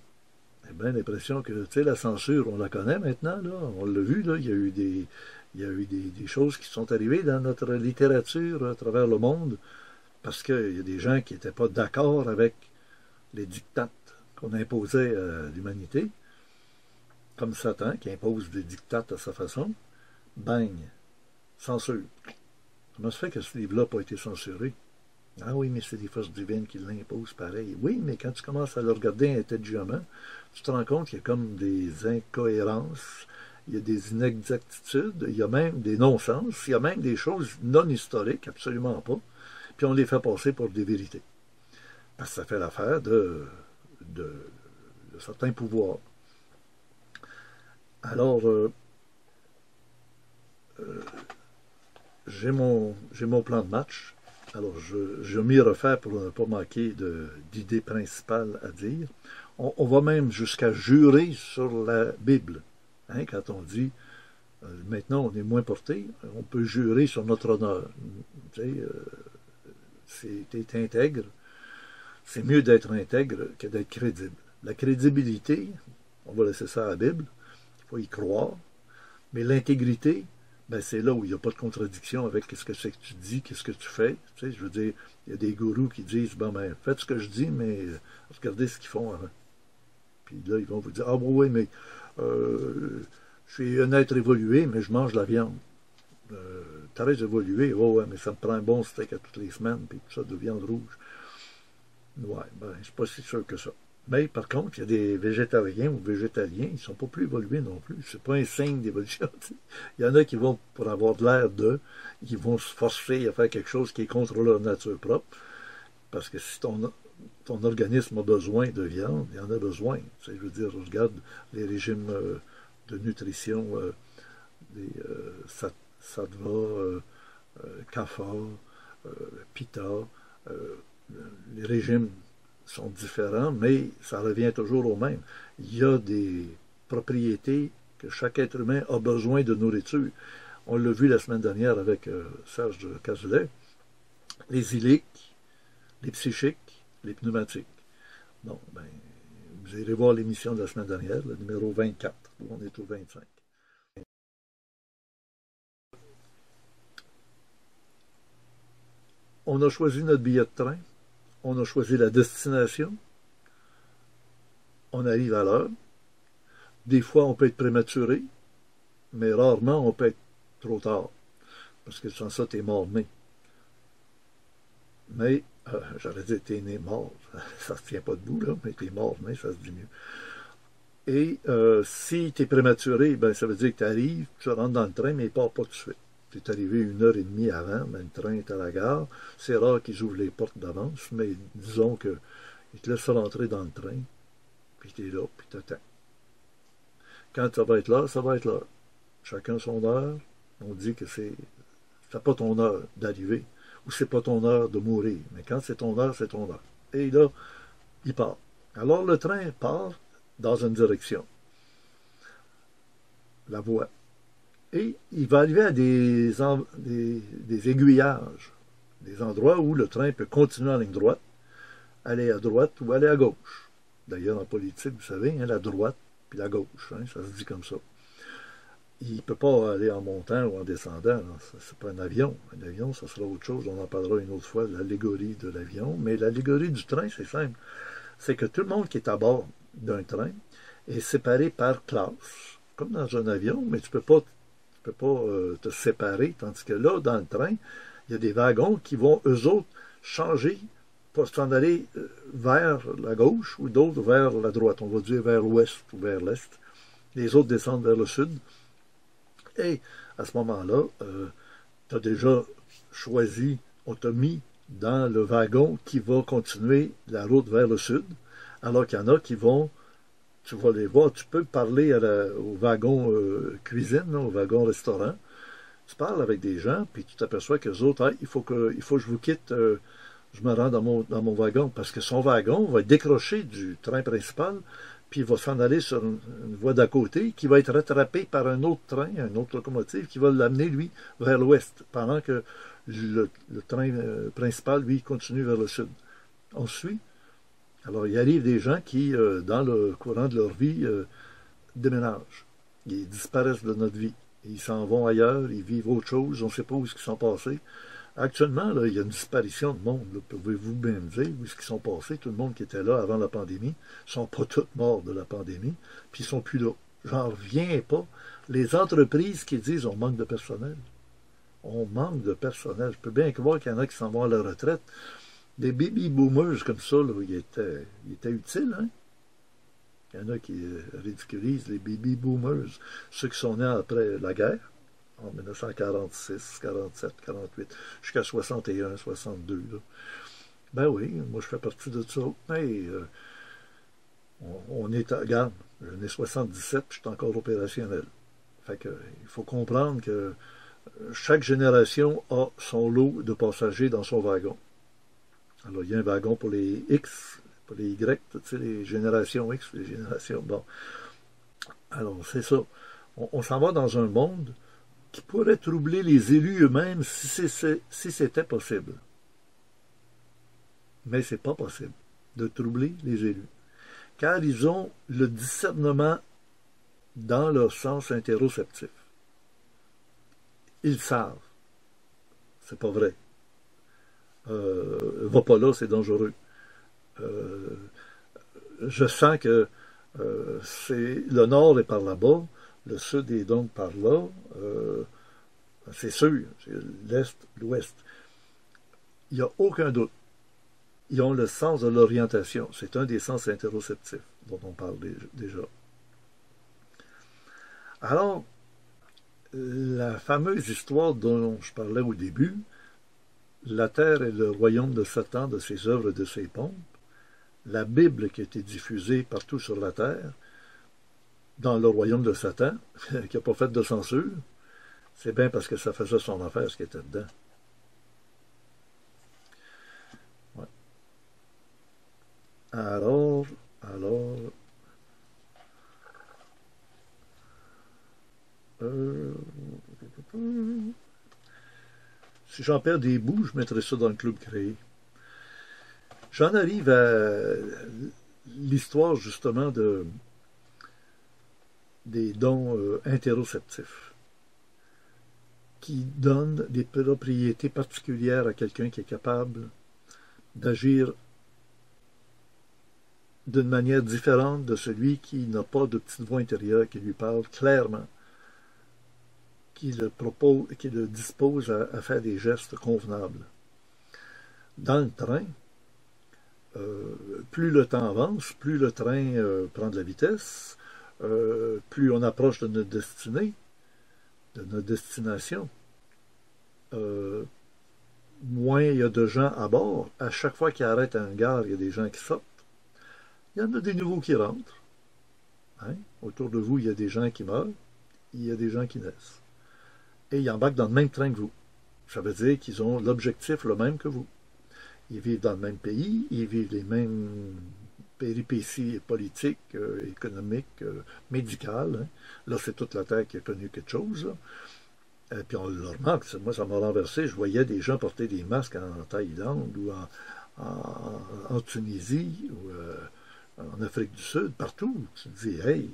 j'ai bien l'impression que, tu sais, la censure, on la connaît maintenant, là, on l'a vu, là, il y a eu des choses qui sont arrivées dans notre littérature à travers le monde, parce qu'il y a des gens qui n'étaient pas d'accord avec les dictates qu'on imposait à l'humanité, comme Satan, qui impose des dictates à sa façon, bang, censure. Comment se fait que ce livre-là n'a pas été censuré? Ah oui, mais c'est des forces divines qui l'imposent pareil. Oui, mais quand tu commences à le regarder intelligemment, tu te rends compte qu'il y a comme des incohérences, il y a des inexactitudes, il y a même des non-sens, il y a même des choses non historiques, absolument pas, puis on les fait passer pour des vérités. Parce que ça fait l'affaire de certains pouvoirs. Alors, j'ai mon plan de match. Alors, je m'y refais pour ne pas manquer d'idées principales à dire. On va même jusqu'à jurer sur la Bible. Hein, quand on dit, maintenant on est moins porté, on peut jurer sur notre honneur. Tu sais, c'est intègre. C'est mieux d'être intègre que d'être crédible. La crédibilité, on va laisser ça à la Bible, il faut y croire, mais l'intégrité, ben c'est là où il n'y a pas de contradiction avec ce que c'est que tu dis, qu'est-ce que tu fais. Tu sais, je veux dire, il y a des gourous qui disent, bon ben, faites ce que je dis, mais regardez ce qu'ils font avant. Puis là, ils vont vous dire, ah bon, oui, mais je suis un être évolué, mais je mange de la viande. T'arrêtes d'évoluer, oh, ouais, mais ça me prend un bon steak à toutes les semaines, puis tout ça de viande rouge. Ouais, ben, je suis pas si sûr que ça. Mais par contre, il y a des végétariens ou végétaliens, ils ne sont pas plus évolués non plus. C'est pas un signe d'évolution. Il y en a qui vont, pour avoir de l'air d'eux, qui vont se forcer à faire quelque chose qui est contre leur nature propre. Parce que si ton organisme a besoin de viande, il en a besoin. Tu sais, je veux dire, je regarde les régimes de nutrition, des sattva, kapha, pitta, les régimes sont différents, mais ça revient toujours au même. Il y a des propriétés que chaque être humain a besoin de nourriture. On l'a vu la semaine dernière avec Serge Cazelet. Les iliques, les psychiques, les pneumatiques. Bon, ben, vous irez voir l'émission de la semaine dernière, le numéro 24, où on est au 25. On a choisi notre billet de train. On a choisi la destination, on arrive à l'heure. Des fois, on peut être prématuré, mais rarement, on peut être trop tard, parce que sans ça, t'es mort-né. Mais, j'aurais dit, t'es né mort, ça ne se tient pas debout, là, mais t'es mort-né, ça se dit mieux. Et si t'es prématuré, ben, ça veut dire que t'arrives, tu rentres dans le train, mais il part pas tout de suite. Tu es arrivé 1h30 avant, mais le train est à la gare. C'est rare qu'ils ouvrent les portes d'avance, mais disons qu'ils te laissent rentrer dans le train, puis tu es là, puis tu attends. Quand ça va être l'heure, ça va être l'heure. Chacun son heure. On dit que c'est pas ton heure d'arriver, ou c'est pas ton heure de mourir. Mais quand c'est ton heure, c'est ton heure. Et là, il part. Alors le train part dans une direction, la voie. Et il va arriver à des aiguillages, des endroits où le train peut continuer en ligne droite, aller à droite ou aller à gauche. D'ailleurs, en politique, vous savez, hein, la droite puis la gauche, hein, ça se dit comme ça. Il ne peut pas aller en montant ou en descendant. C'est pas un avion. Un avion, ça sera autre chose. On en parlera une autre fois de l'allégorie de l'avion. Mais l'allégorie du train, c'est simple. C'est que tout le monde qui est à bord d'un train est séparé par classe. Comme dans un avion, mais tu peux pas te séparer. Tandis que là, dans le train, il y a des wagons qui vont, eux autres, changer pour s'en aller vers la gauche ou d'autres vers la droite. On va dire vers l'ouest ou vers l'est. Les autres descendent vers le sud. Et à ce moment-là, tu as déjà choisi, on t'a mis dans le wagon qui va continuer la route vers le sud, alors qu'il y en a qui vont, tu vas les voir, tu peux parler au wagon cuisine, au wagon restaurant, tu parles avec des gens, puis tu t'aperçois que les autres, hey, il faut que je vous quitte, je me rends dans mon wagon, parce que son wagon va être décroché du train principal, puis il va s'en aller sur une voie d'à côté, qui va être rattrapé par un autre train, une autre locomotive, qui va l'amener, lui, vers l'ouest, pendant que le train principal, lui, continue vers le sud. On suit. Alors, il arrive des gens qui, dans le courant de leur vie, déménagent. Ils disparaissent de notre vie. Ils s'en vont ailleurs, ils vivent autre chose, on ne sait pas où ils sont passés. Actuellement, là, il y a une disparition de monde. Pouvez-vous bien me dire où est-ce qu'ils sont passés? Tout le monde qui était là avant la pandémie ne sont pas tous morts de la pandémie, puis ils ne sont plus là. J'en reviens pas. Les entreprises qui disent on manque de personnel. On manque de personnel. Je peux bien croire qu'il y en a qui s'en vont à la retraite. Des baby boomers comme ça, là, ils étaient utiles, hein? Il y en a qui ridiculisent les baby boomers, ceux qui sont nés après la guerre, en 1946, 47, 48, jusqu'à 61, 62. Là. Ben oui, moi je fais partie de ça. Mais on est à garde. J'en ai 77, puis je suis encore opérationnel. Fait que il faut comprendre que chaque génération a son lot de passagers dans son wagon. Alors il y a un wagon pour les X, pour les Y, tu sais, les générations X, les générations. Bon. Alors c'est ça. On s'en va dans un monde qui pourrait troubler les élus eux-mêmes si c'était possible. Mais c'est pas possible de troubler les élus. Car ils ont le discernement dans leur sens interoceptif. Ils savent. C'est pas vrai. Va pas là, c'est dangereux. Je sens que le nord est par là-bas, le sud est donc par là, c'est sûr, c'est l'est, l'ouest. Il n'y a aucun doute. Ils ont le sens de l'orientation. C'est un des sens interoceptifs dont on parle déjà. Alors, la fameuse histoire dont je parlais au début, la terre est le royaume de Satan, de ses œuvres et de ses pompes, la Bible qui a été diffusée partout sur la terre, dans le royaume de Satan, qui n'a pas fait de censure, c'est bien parce que ça faisait son affaire ce qui était dedans. Ouais. Alors, si j'en perds des bouts, je mettrai ça dans le club créé. J'en arrive à l'histoire justement des dons interoceptifs qui donnent des propriétés particulières à quelqu'un qui est capable d'agir d'une manière différente de celui qui n'a pas de petite voix intérieure qui lui parle clairement, qui le dispose à faire des gestes convenables. Dans le train, plus le temps avance, plus le train prend de la vitesse, plus on approche de notre destinée, de notre destination, moins il y a de gens à bord. À chaque fois qu'il arrête à une gare, il y a des gens qui sortent. Il y en a des nouveaux qui rentrent. Hein? Autour de vous, il y a des gens qui meurent, il y a des gens qui naissent. Et ils embarquent dans le même train que vous. Ça veut dire qu'ils ont l'objectif le même que vous. Ils vivent dans le même pays, ils vivent les mêmes péripéties politiques, économiques, médicales. Hein. Là, c'est toute la Terre qui a connu quelque chose. Puis on le remarque, moi, ça m'a renversé. Je voyais des gens porter des masques en Thaïlande ou en Tunisie ou en Afrique du Sud, partout. Tu te dis, hey,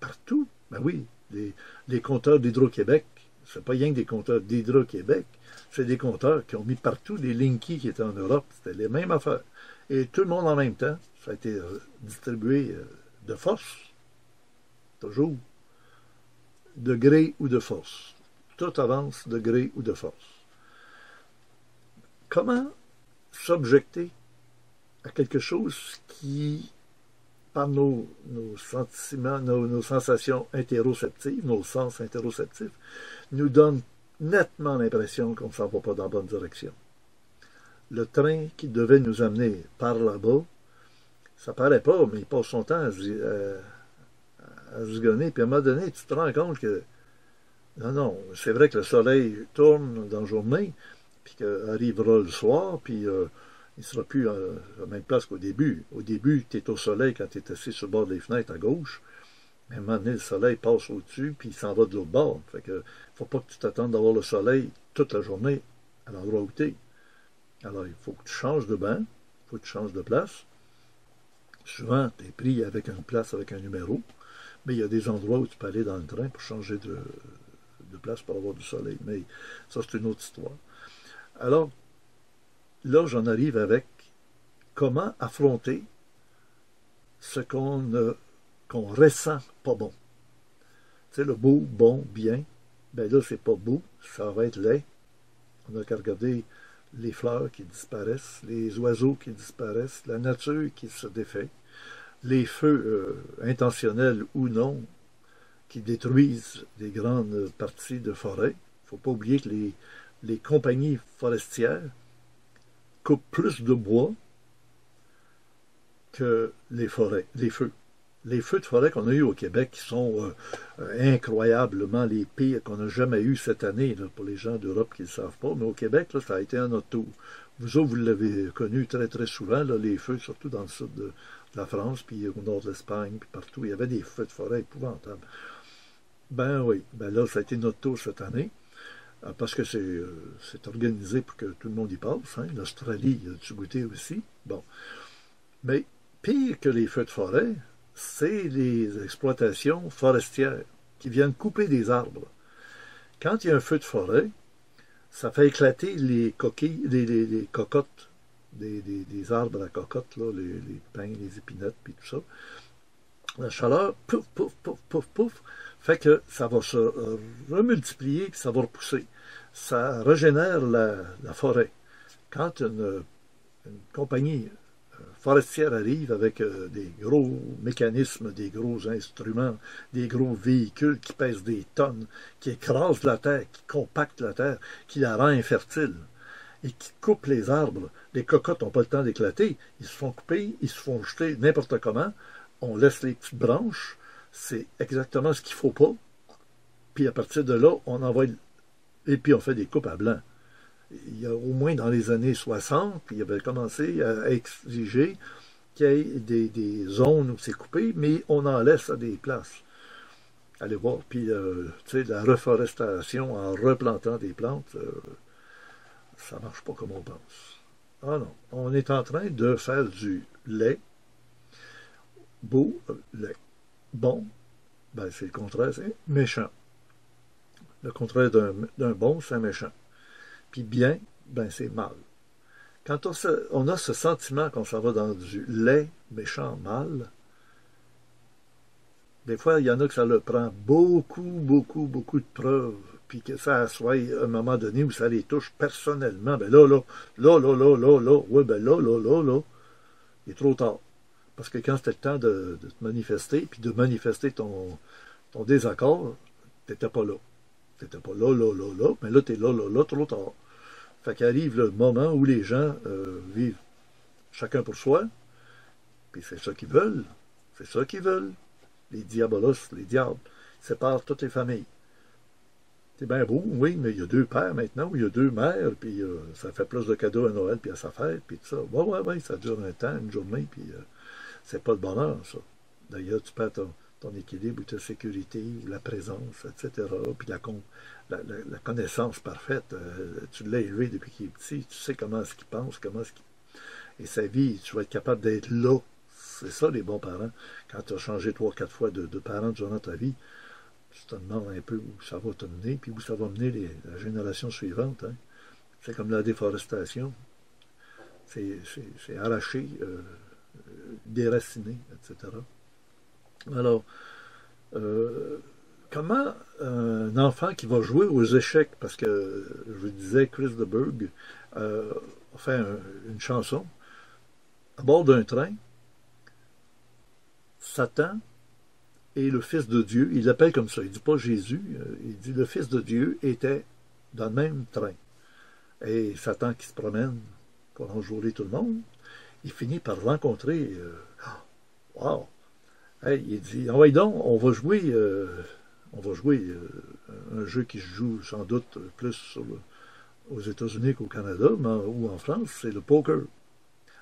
partout. Ben oui, les compteurs d'Hydro-Québec, c'est pas rien que des compteurs d'Hydro-Québec, c'est des compteurs qui ont mis partout des Linky qui étaient en Europe. C'était les mêmes affaires. Et tout le monde en même temps, ça a été distribué de force, toujours, de gré ou de force. Tout avance de gré ou de force. Comment s'objecter à quelque chose qui, par nos sentiments, nos sensations interoceptives, nos sens interoceptifs, nous donne nettement l'impression qu'on ne s'en va pas dans la bonne direction. Le train qui devait nous amener par là-bas, ça paraît pas, mais il passe son temps à zigonner, puis à un moment donné, tu te rends compte que non, c'est vrai que le soleil tourne dans la journée, puis qu'arrivera le soir, puis il ne sera plus à la même place qu'au début. Au début, tu es au soleil quand tu es assis sur le bord des fenêtres à gauche, mais à un moment donné, le soleil passe au-dessus, puis il s'en va de l'autre bord. Fait que faut pas que tu t'attendes d'avoir le soleil toute la journée à l'endroit où tu es. Alors, il faut que tu changes de banc, il faut que tu changes de place. Souvent, tu es pris avec une place avec un numéro, mais il y a des endroits où tu peux aller dans le train pour changer de place pour avoir du soleil. Mais ça, c'est une autre histoire. Alors, là, j'en arrive avec comment affronter ce qu'on ressent pas bon. Tu sais, le beau, bon, bien, ben là, c'est pas beau, ça va être laid. On n'a qu'à regarder les fleurs qui disparaissent, les oiseaux qui disparaissent, la nature qui se défait, les feux intentionnels ou non qui détruisent des grandes parties de forêt. Il ne faut pas oublier que les compagnies forestières coupent plus de bois que les forêts, les feux. Les feux de forêt qu'on a eus au Québec qui sont incroyablement les pires qu'on a jamais eus cette année, là, pour les gens d'Europe qui ne le savent pas, mais au Québec, là, ça a été un autre tour. Vous autres, vous l'avez connu très très souvent, là, les feux, surtout dans le sud de la France, puis au nord de l'Espagne, puis partout, il y avait des feux de forêt épouvantables. Ben oui, ben là, ça a été notre tour cette année, parce que c'est organisé pour que tout le monde y passe. Hein. L'Australie, il y a du goûter aussi. Bon. Mais pire que les feux de forêt, c'est les exploitations forestières qui viennent couper des arbres. Quand il y a un feu de forêt, ça fait éclater les coquilles, les cocottes, des arbres à cocottes, là, les pins, les épinettes, puis tout ça. La chaleur, pouf, pouf, pouf, pouf, pouf, fait que ça va se remultiplier, puis ça va repousser. Ça régénère la forêt. Quand une compagnie forestière arrive avec des gros mécanismes, des gros instruments, des gros véhicules qui pèsent des tonnes, qui écrasent la terre, qui compactent la terre, qui la rend infertile et qui coupent les arbres. Les cocottes n'ont pas le temps d'éclater. Ils se font couper, ils se font jeter n'importe comment. On laisse les petites branches. C'est exactement ce qu'il ne faut pas. Puis à partir de là, on envoie... Et puis on fait des coupes à blanc. Il y a au moins dans les années 60, puis il avait commencé à exiger qu'il y ait des zones où c'est coupé, mais on en laisse à des places. Allez voir. Puis, tu sais, la reforestation en replantant des plantes, ça ne marche pas comme on pense. Ah non. On est en train de faire du lait. Beau, lait. Bon, ben c'est le contraire, c'est méchant. Le contraire d'un bon, c'est un méchant. Puis bien, ben c'est mal. Quand on a ce sentiment qu'on s'en va dans du lait, méchant, mal, des fois, il y en a que ça leur prend beaucoup, beaucoup, beaucoup de preuves, puis que ça soit à un moment donné où ça les touche personnellement. Ben là, ouais, ben là, il est trop tard. Parce que quand c'était le temps de te manifester, puis de manifester ton désaccord, t'étais pas là. T'étais pas là, mais là, t'es là, trop tard. Fait qu'arrive le moment où les gens vivent chacun pour soi, puis c'est ça qu'ils veulent. C'est ça qu'ils veulent. Les diabolos, les diables, séparent toutes les familles. C'est bien beau, oui, mais il y a deux pères maintenant, ou il y a deux mères, puis ça fait plus de cadeaux à Noël, puis à sa fête, puis tout ça. Ouais, ça dure un temps, une journée, puis c'est pas le bonheur, ça. D'ailleurs, tu perds ton équilibre ou ta sécurité, ou la présence, etc. Puis la connaissance parfaite, tu l'as élevé depuis qu'il est petit, tu sais comment est-ce qu'il pense, comment est-ce qu'il... Et sa vie, tu vas être capable d'être là. C'est ça, les bons parents. Quand tu as changé 3, 4 fois de parents durant ta vie, tu te demandes un peu où ça va te mener, puis où ça va mener la génération suivante. Hein. C'est comme la déforestation. C'est arracher, déraciner, etc. Alors, comment un enfant qui va jouer aux échecs, parce que je vous disais, Chris de Burgh a fait une chanson à bord d'un train, Satan est le Fils de Dieu, il l'appelle comme ça, il ne dit pas Jésus, il dit le Fils de Dieu était dans le même train. Et Satan qui se promène pour enjôler tout le monde, il finit par rencontrer, wow, hey, il dit, ah ouais donc, on va jouer un jeu qui se joue sans doute plus aux États-Unis qu'au Canada, ou en France, c'est le poker.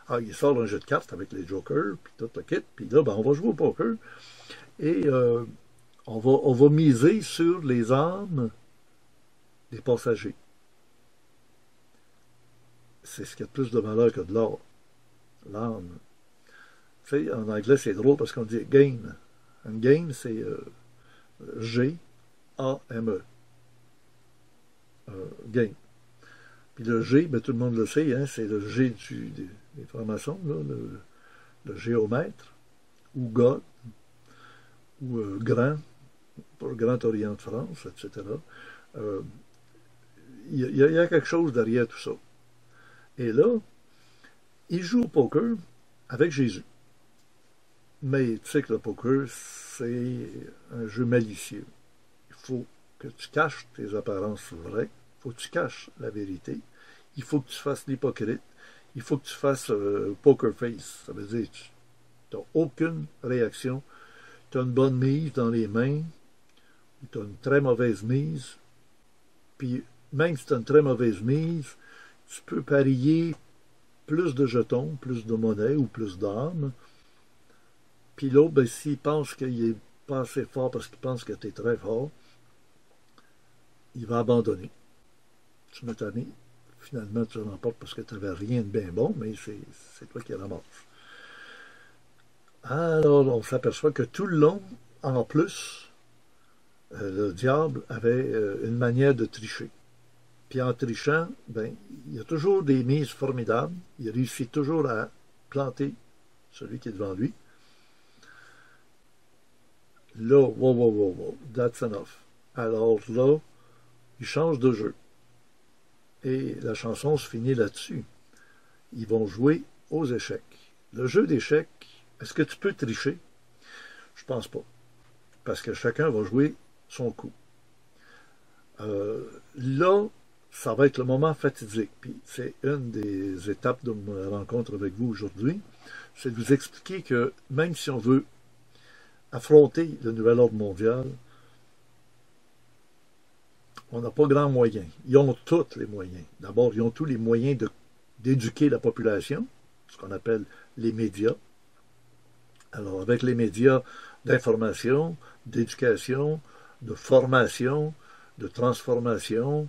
Ah, il sort un jeu de cartes avec les jokers, puis tout le kit, puis là, ben, on va jouer au poker, et on va miser sur les âmes des passagers. C'est ce qui a plus de valeur que de l'or, l'âme. Tu sais, en anglais, c'est drôle parce qu'on dit gain. Un gain, c'est G-A-M-E. Gain. Puis le G, ben, tout le monde le sait, hein, c'est le G des francs-maçons, là, le géomètre, ou God, ou Grand, pour le Grand Orient de France, etc. Il y a quelque chose derrière tout ça. Et là, il joue au poker avec Jésus. Mais tu sais que le poker, c'est un jeu malicieux. Il faut que tu caches tes apparences vraies. Il faut que tu caches la vérité. Il faut que tu fasses l'hypocrite. Il faut que tu fasses poker face. Ça veut dire que tu n'as aucune réaction. Tu as une bonne mise dans les mains. Ou tu as une très mauvaise mise. Puis même si tu as une très mauvaise mise, tu peux parier plus de jetons, plus de monnaie ou plus d'armes. Puis l'autre, ben, s'il pense qu'il est pas assez fort parce qu'il pense que tu es très fort, il va abandonner. Tu m'as tanné. Finalement, tu remportes parce que tu n'avais rien de bien bon, mais c'est toi qui ramasses. Alors, on s'aperçoit que tout le long, en plus, le diable avait une manière de tricher. Puis en trichant, ben, il y a toujours des mises formidables. Il réussit toujours à planter celui qui est devant lui. Là, wow, that's enough. Alors là, il change de jeu. Et la chanson se finit là-dessus. Ils vont jouer aux échecs. Le jeu d'échecs, est-ce que tu peux tricher? Je pense pas. Parce que chacun va jouer son coup. Là, ça va être le moment fatidique. Puis c'est une des étapes de ma rencontre avec vous aujourd'hui. C'est de vous expliquer que même si on veut affronter le nouvel ordre mondial, on n'a pas grand moyen. Ils ont tous les moyens. D'abord, ils ont tous les moyens d'éduquer la population, ce qu'on appelle les médias. Alors, avec les médias d'information, d'éducation, de formation, de transformation,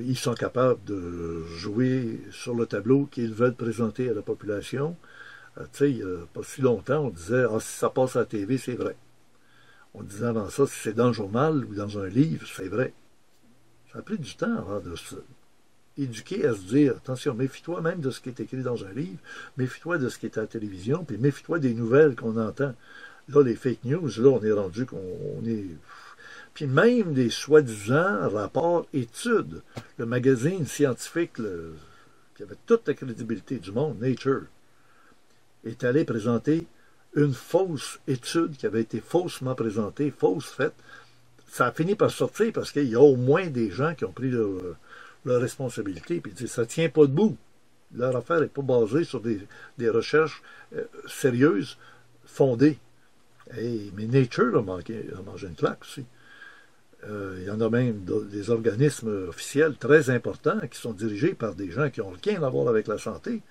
ils sont capables de jouer sur le tableau qu'ils veulent présenter à la population. Tu sais, il n'y a pas si longtemps, on disait « Ah, si ça passe à la TV, c'est vrai. » On disait avant ça, si c'est dans le journal ou dans un livre, c'est vrai. Ça a pris du temps avant de se éduquer à se dire, attention, méfie-toi même de ce qui est écrit dans un livre, méfie-toi de ce qui est à la télévision, puis méfie-toi des nouvelles qu'on entend. Là, les fake news, là, on est rendu qu'on est... Puis même des soi-disant rapports, études, le magazine scientifique qui avait toute la crédibilité du monde, Nature, est allé présenter une fausse étude qui avait été faussement présentée, fausse faite. Ça a fini par sortir parce qu'il y a au moins des gens qui ont pris leur responsabilité et disent ça ne tient pas debout. Leur affaire n'est pas basée sur des recherches sérieuses, fondées. Mais Nature a mangé une claque aussi. Il y en a même des organismes officiels très importants qui sont dirigés par des gens qui n'ont rien à voir avec la santé.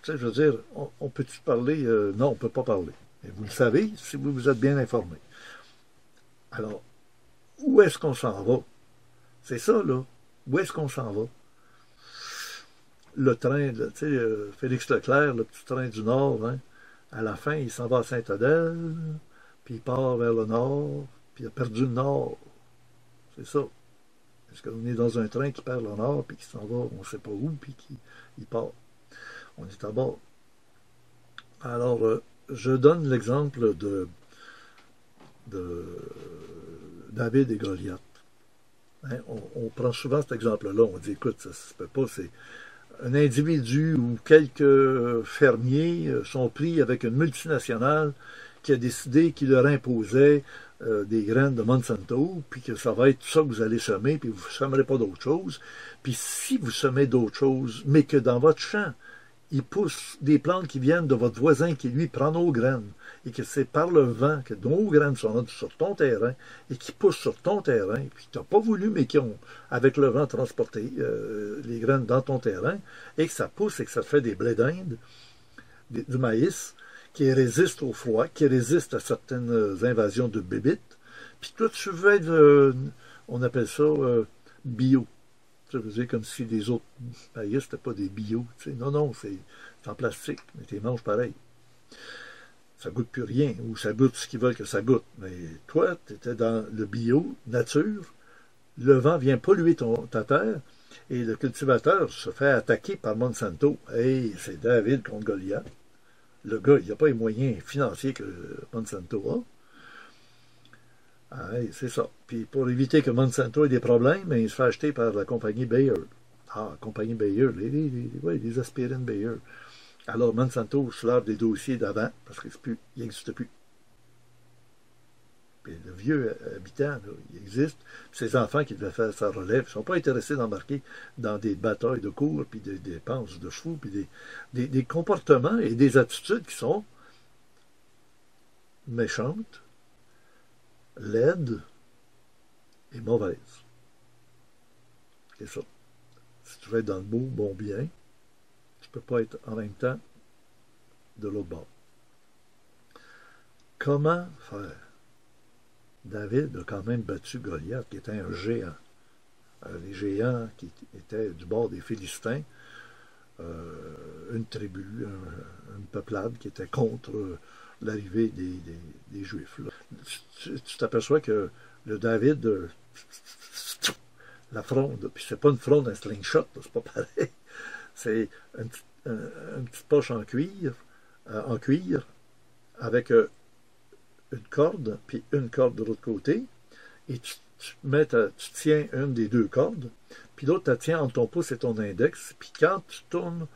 Tu sais, je veux dire, on peut-tu parler? Non, on ne peut pas parler. Et vous le savez si vous vous êtes bien informé. Alors, où est-ce qu'on s'en va? C'est ça, là. Où est-ce qu'on s'en va? Le train, tu sais, Félix Leclerc, le petit train du Nord, hein, à la fin, il s'en va à Saint-Adèle, puis il part vers le Nord, puis il a perdu le Nord. C'est ça. Est-ce qu'on est dans un train qui perd le Nord, puis qui s'en va, on ne sait pas où, puis qui il part? On est à bord. Alors, je donne l'exemple de David et Goliath. Hein, on prend souvent cet exemple-là. On dit, écoute, ça se peut pas, c'est un individu ou quelques fermiers sont pris avec une multinationale qui a décidé qu'il leur imposait des graines de Monsanto, puis que ça va être ça que vous allez semer, puis vous ne semerez pas d'autre chose. Puis si vous semez d'autres choses, mais que dans votre champ, il pousse des plantes qui viennent de votre voisin qui, lui, prend nos graines, et que c'est par le vent que nos graines sont sur ton terrain, et qui poussent sur ton terrain, puis tu n'as pas voulu, mais qui ont, avec le vent, transporté les graines dans ton terrain, et que ça pousse et que ça fait des blés d'Inde, du maïs, qui résistent au froid, qui résistent à certaines invasions de bébites, puis toi, tu veux être, on appelle ça bio. Ça veut dire comme si les autres maïs, c'était pas des bio. Tu sais. Non, non, c'est en plastique, mais tu les manges pareil. Ça goûte plus rien, ou ça goûte ce qu'ils veulent que ça goûte. Mais toi, tu étais dans le bio, nature, le vent vient polluer ta terre, et le cultivateur se fait attaquer par Monsanto. Hey, c'est David contre Goliath. Le gars, il n'a pas les moyens financiers que Monsanto a. Ah, c'est ça. Puis pour éviter que Monsanto ait des problèmes, il se fait acheter par la compagnie Bayer. Ah, compagnie Bayer, les aspirines Bayer. Alors Monsanto se lave des dossiers d'avant, parce qu'il n'existe plus. Puis le vieux habitant, là, il existe. Ses enfants qui devaient faire sa relève ne sont pas intéressés d'embarquer dans des batailles de cours, puis des dépenses de chevaux, puis des comportements et des attitudes qui sont méchantes, laides et mauvaises. C'est ça. Si tu veux être dans le beau, bon bien, tu ne peux pas être en même temps de l'autre bord. Comment faire? David a quand même battu Goliath, qui était un géant. Les géants qui étaient du bord des Philistins, une tribu, une peuplade qui était contre l'arrivée des Juifs. Là. Tu t'aperçois que le David, la fronde, puis c'est pas une fronde, un slingshot, c'est pas pareil. C'est une petite poche en cuir, avec une corde, puis une corde de l'autre côté, et tu tiens une des deux cordes, puis l'autre, tu tiens entre ton pouce et ton index, puis quand tu tournes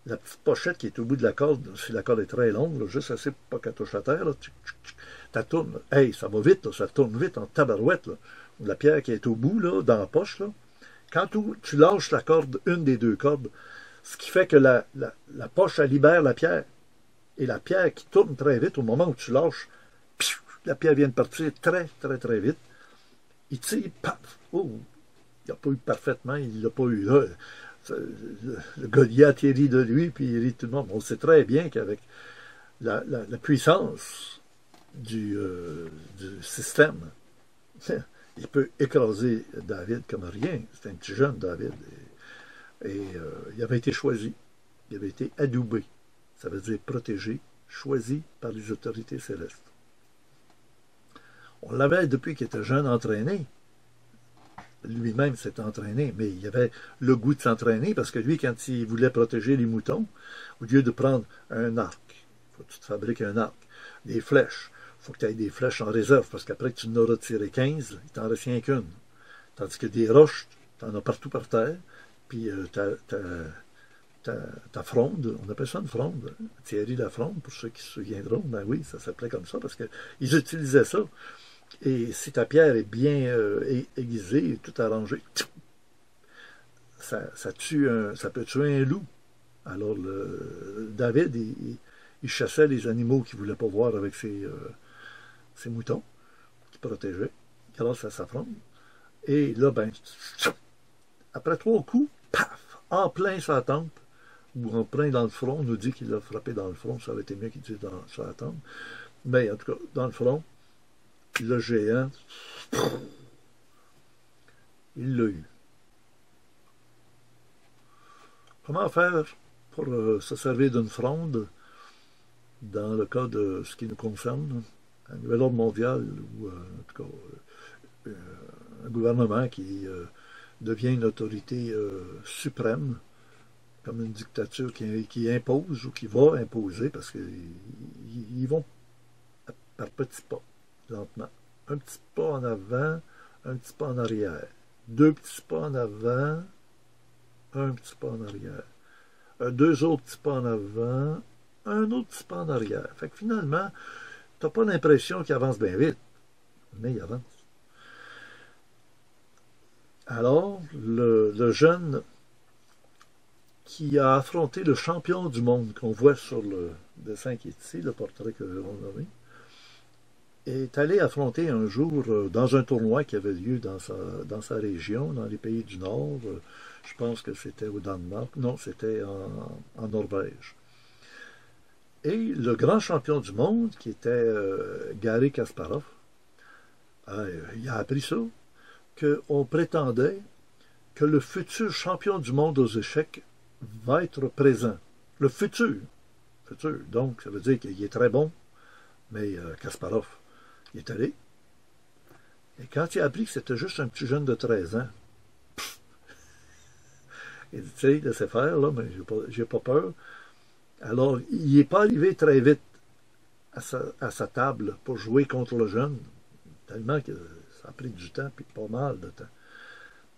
la petite pochette qui est au bout de la corde, si la corde est très longue, là, juste assez pour pas qu'elle touche la terre, tu tournes, hey, ça va vite, là, ça tourne vite en tabarouette, là. La pierre qui est au bout, là, dans la poche, là, quand tu lâches la corde, une des deux cordes, ce qui fait que la poche, elle libère la pierre, et la pierre qui tourne très vite, au moment où tu lâches, la pierre vient de partir très, très, très vite. Il tire, paf! Oh! Il n'a pas eu parfaitement, il ne l'a pas eu là. Le Goliath, il rit de lui, puis il rit de tout le monde. On sait très bien qu'avec la puissance du système, il peut écraser David comme rien. C'est un petit jeune, David. Et il avait été choisi. Il avait été adoubé. Ça veut dire protégé, choisi par les autorités célestes. On l'avait depuis qu'il était jeune entraîné. Lui-même s'est entraîné, mais il avait le goût de s'entraîner parce que lui, quand il voulait protéger les moutons, au lieu de prendre un arc, il faut que tu te fabriques un arc, des flèches, il faut que tu aies des flèches en réserve parce qu'après que tu en auras tiré 15, il t'en reste rien qu'une. Tandis que des roches, tu en as partout par terre, puis ta fronde, on appelle ça une fronde, Thierry Lafronde, pour ceux qui se souviendront, ben oui, ça s'appelait comme ça parce qu'ils utilisaient ça. Et si ta pierre est bien aiguisée, tout arrangé, ça peut tuer un loup. Alors David, il chassait les animaux qu'il ne voulait pas voir avec ses moutons, qu'il protégeait, grâce à sa fronde. Et là, ben, après 3 coups, paf, en plein sa tempe, ou en plein dans le front. On nous dit qu'il l'a frappé dans le front, ça aurait été mieux qu'il dise sur la tombe. Mais en tout cas, dans le front, le géant, il l'a eu. Comment faire pour se servir d'une fronde dans le cas de ce qui nous concerne, un nouvel ordre mondial ou en tout cas un gouvernement qui devient une autorité suprême, comme une dictature qui impose ou qui va imposer, parce qu'ils vont par petits pas, lentement. Un petit pas en avant, un petit pas en arrière. Deux petits pas en avant, un petit pas en arrière. Deux autres petits pas en avant, un autre petit pas en arrière. Fait que finalement, tu n'as pas l'impression qu'il avance bien vite, mais il avance. Alors, le jeune qui a affronté le champion du monde qu'on voit sur le dessin qui est ici, le portrait que l'on a mis, est allé affronter un jour dans un tournoi qui avait lieu dans sa région, dans les pays du Nord. Je pense que c'était au Danemark. Non, c'était en Norvège. Et le grand champion du monde, qui était Garry Kasparov, il a appris ça, qu'on prétendait que le futur champion du monde aux échecs va être présent. Le futur. Donc, ça veut dire qu'il est très bon, mais Kasparov, il est allé. Et quand il a appris que c'était juste un petit jeune de 13 ans, il dit, tu sais, laissez faire, là, mais j'ai pas peur. Alors, il n'est pas arrivé très vite à sa table pour jouer contre le jeune, tellement que ça a pris du temps, puis pas mal de temps.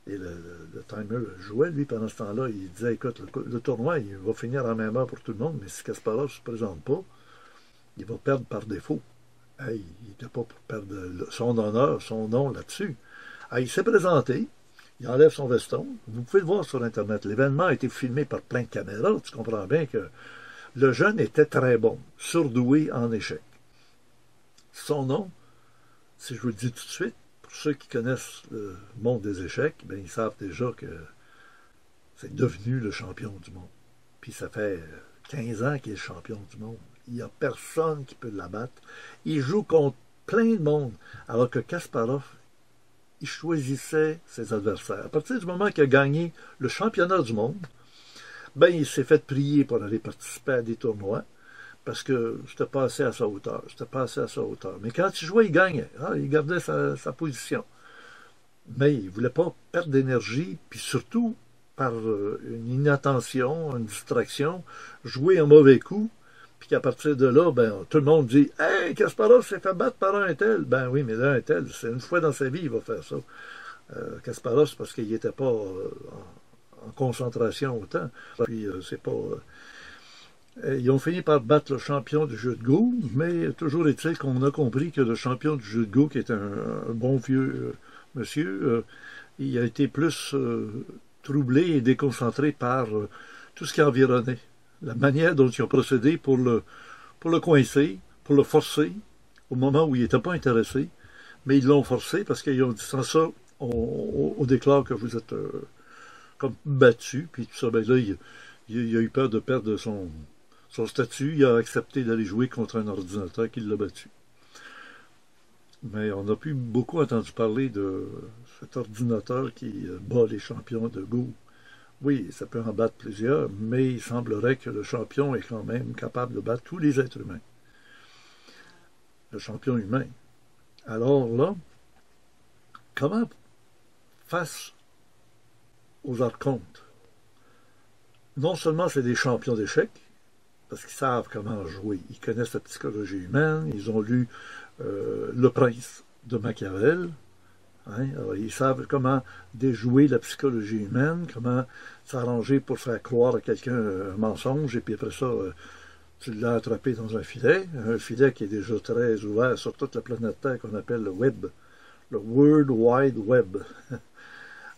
Et le timer jouait, lui, pendant ce temps-là. Il disait, écoute, le tournoi, il va finir en même heure pour tout le monde, mais si Kasparov ne se présente pas, il va perdre par défaut. Hey, il n'était pas pour perdre son honneur, son nom là-dessus. Il s'est présenté, il enlève son veston. Vous pouvez le voir sur Internet. L'événement a été filmé par plein de caméras. Tu comprends bien que le jeune était très bon, surdoué en échec. Son nom, si je vous le dis tout de suite, pour ceux qui connaissent le monde des échecs, bien, ils savent déjà que c'est devenu le champion du monde. Puis ça fait 15 ans qu'il est le champion du monde. Il n'y a personne qui peut l'abattre. Il joue contre plein de monde, alors que Kasparov, il choisissait ses adversaires. À partir du moment qu'il a gagné le championnat du monde, ben, il s'est fait prier pour aller participer à des tournois, parce que c'était pas assez à sa hauteur. Mais quand il jouait, il gagnait. Il gardait sa position. Mais il ne voulait pas perdre d'énergie, puis surtout, par une inattention, une distraction, jouer un mauvais coup, puis qu'à partir de là, ben, tout le monde dit « Hey, Kasparov s'est fait battre par un tel. » Ben oui, mais un tel, c'est une fois dans sa vie, il va faire ça. Kasparov, c'est parce qu'il n'était pas en concentration autant. Puis, c'est pas... ils ont fini par battre le champion du jeu de Go, mais toujours est-il qu'on a compris que le champion du jeu de Go, qui est un bon vieux monsieur, il a été plus troublé et déconcentré par tout ce qui environnait. La manière dont ils ont procédé pour le coincer, pour le forcer, au moment où il n'était pas intéressé, mais ils l'ont forcé parce qu'ils ont dit sans ça, on déclare que vous êtes comme battu, puis tout ça. Ben là, il a eu peur de perdre son statut, il a accepté d'aller jouer contre un ordinateur qui l'a battu. Mais on n'a plus beaucoup entendu parler de cet ordinateur qui bat les champions de Go. Oui, ça peut en battre plusieurs, mais il semblerait que le champion est quand même capable de battre tous les êtres humains. Le champion humain. Alors là, comment face aux archontes? Non seulement c'est des champions d'échecs, parce qu'ils savent comment jouer, ils connaissent la psychologie humaine, ils ont lu Le Prince de Machiavel, alors, ils savent comment déjouer la psychologie humaine, comment s'arranger pour faire croire à quelqu'un un mensonge, et puis après ça, tu l'as attrapé dans un filet qui est déjà très ouvert sur toute la planète Terre qu'on appelle le web, le World Wide Web.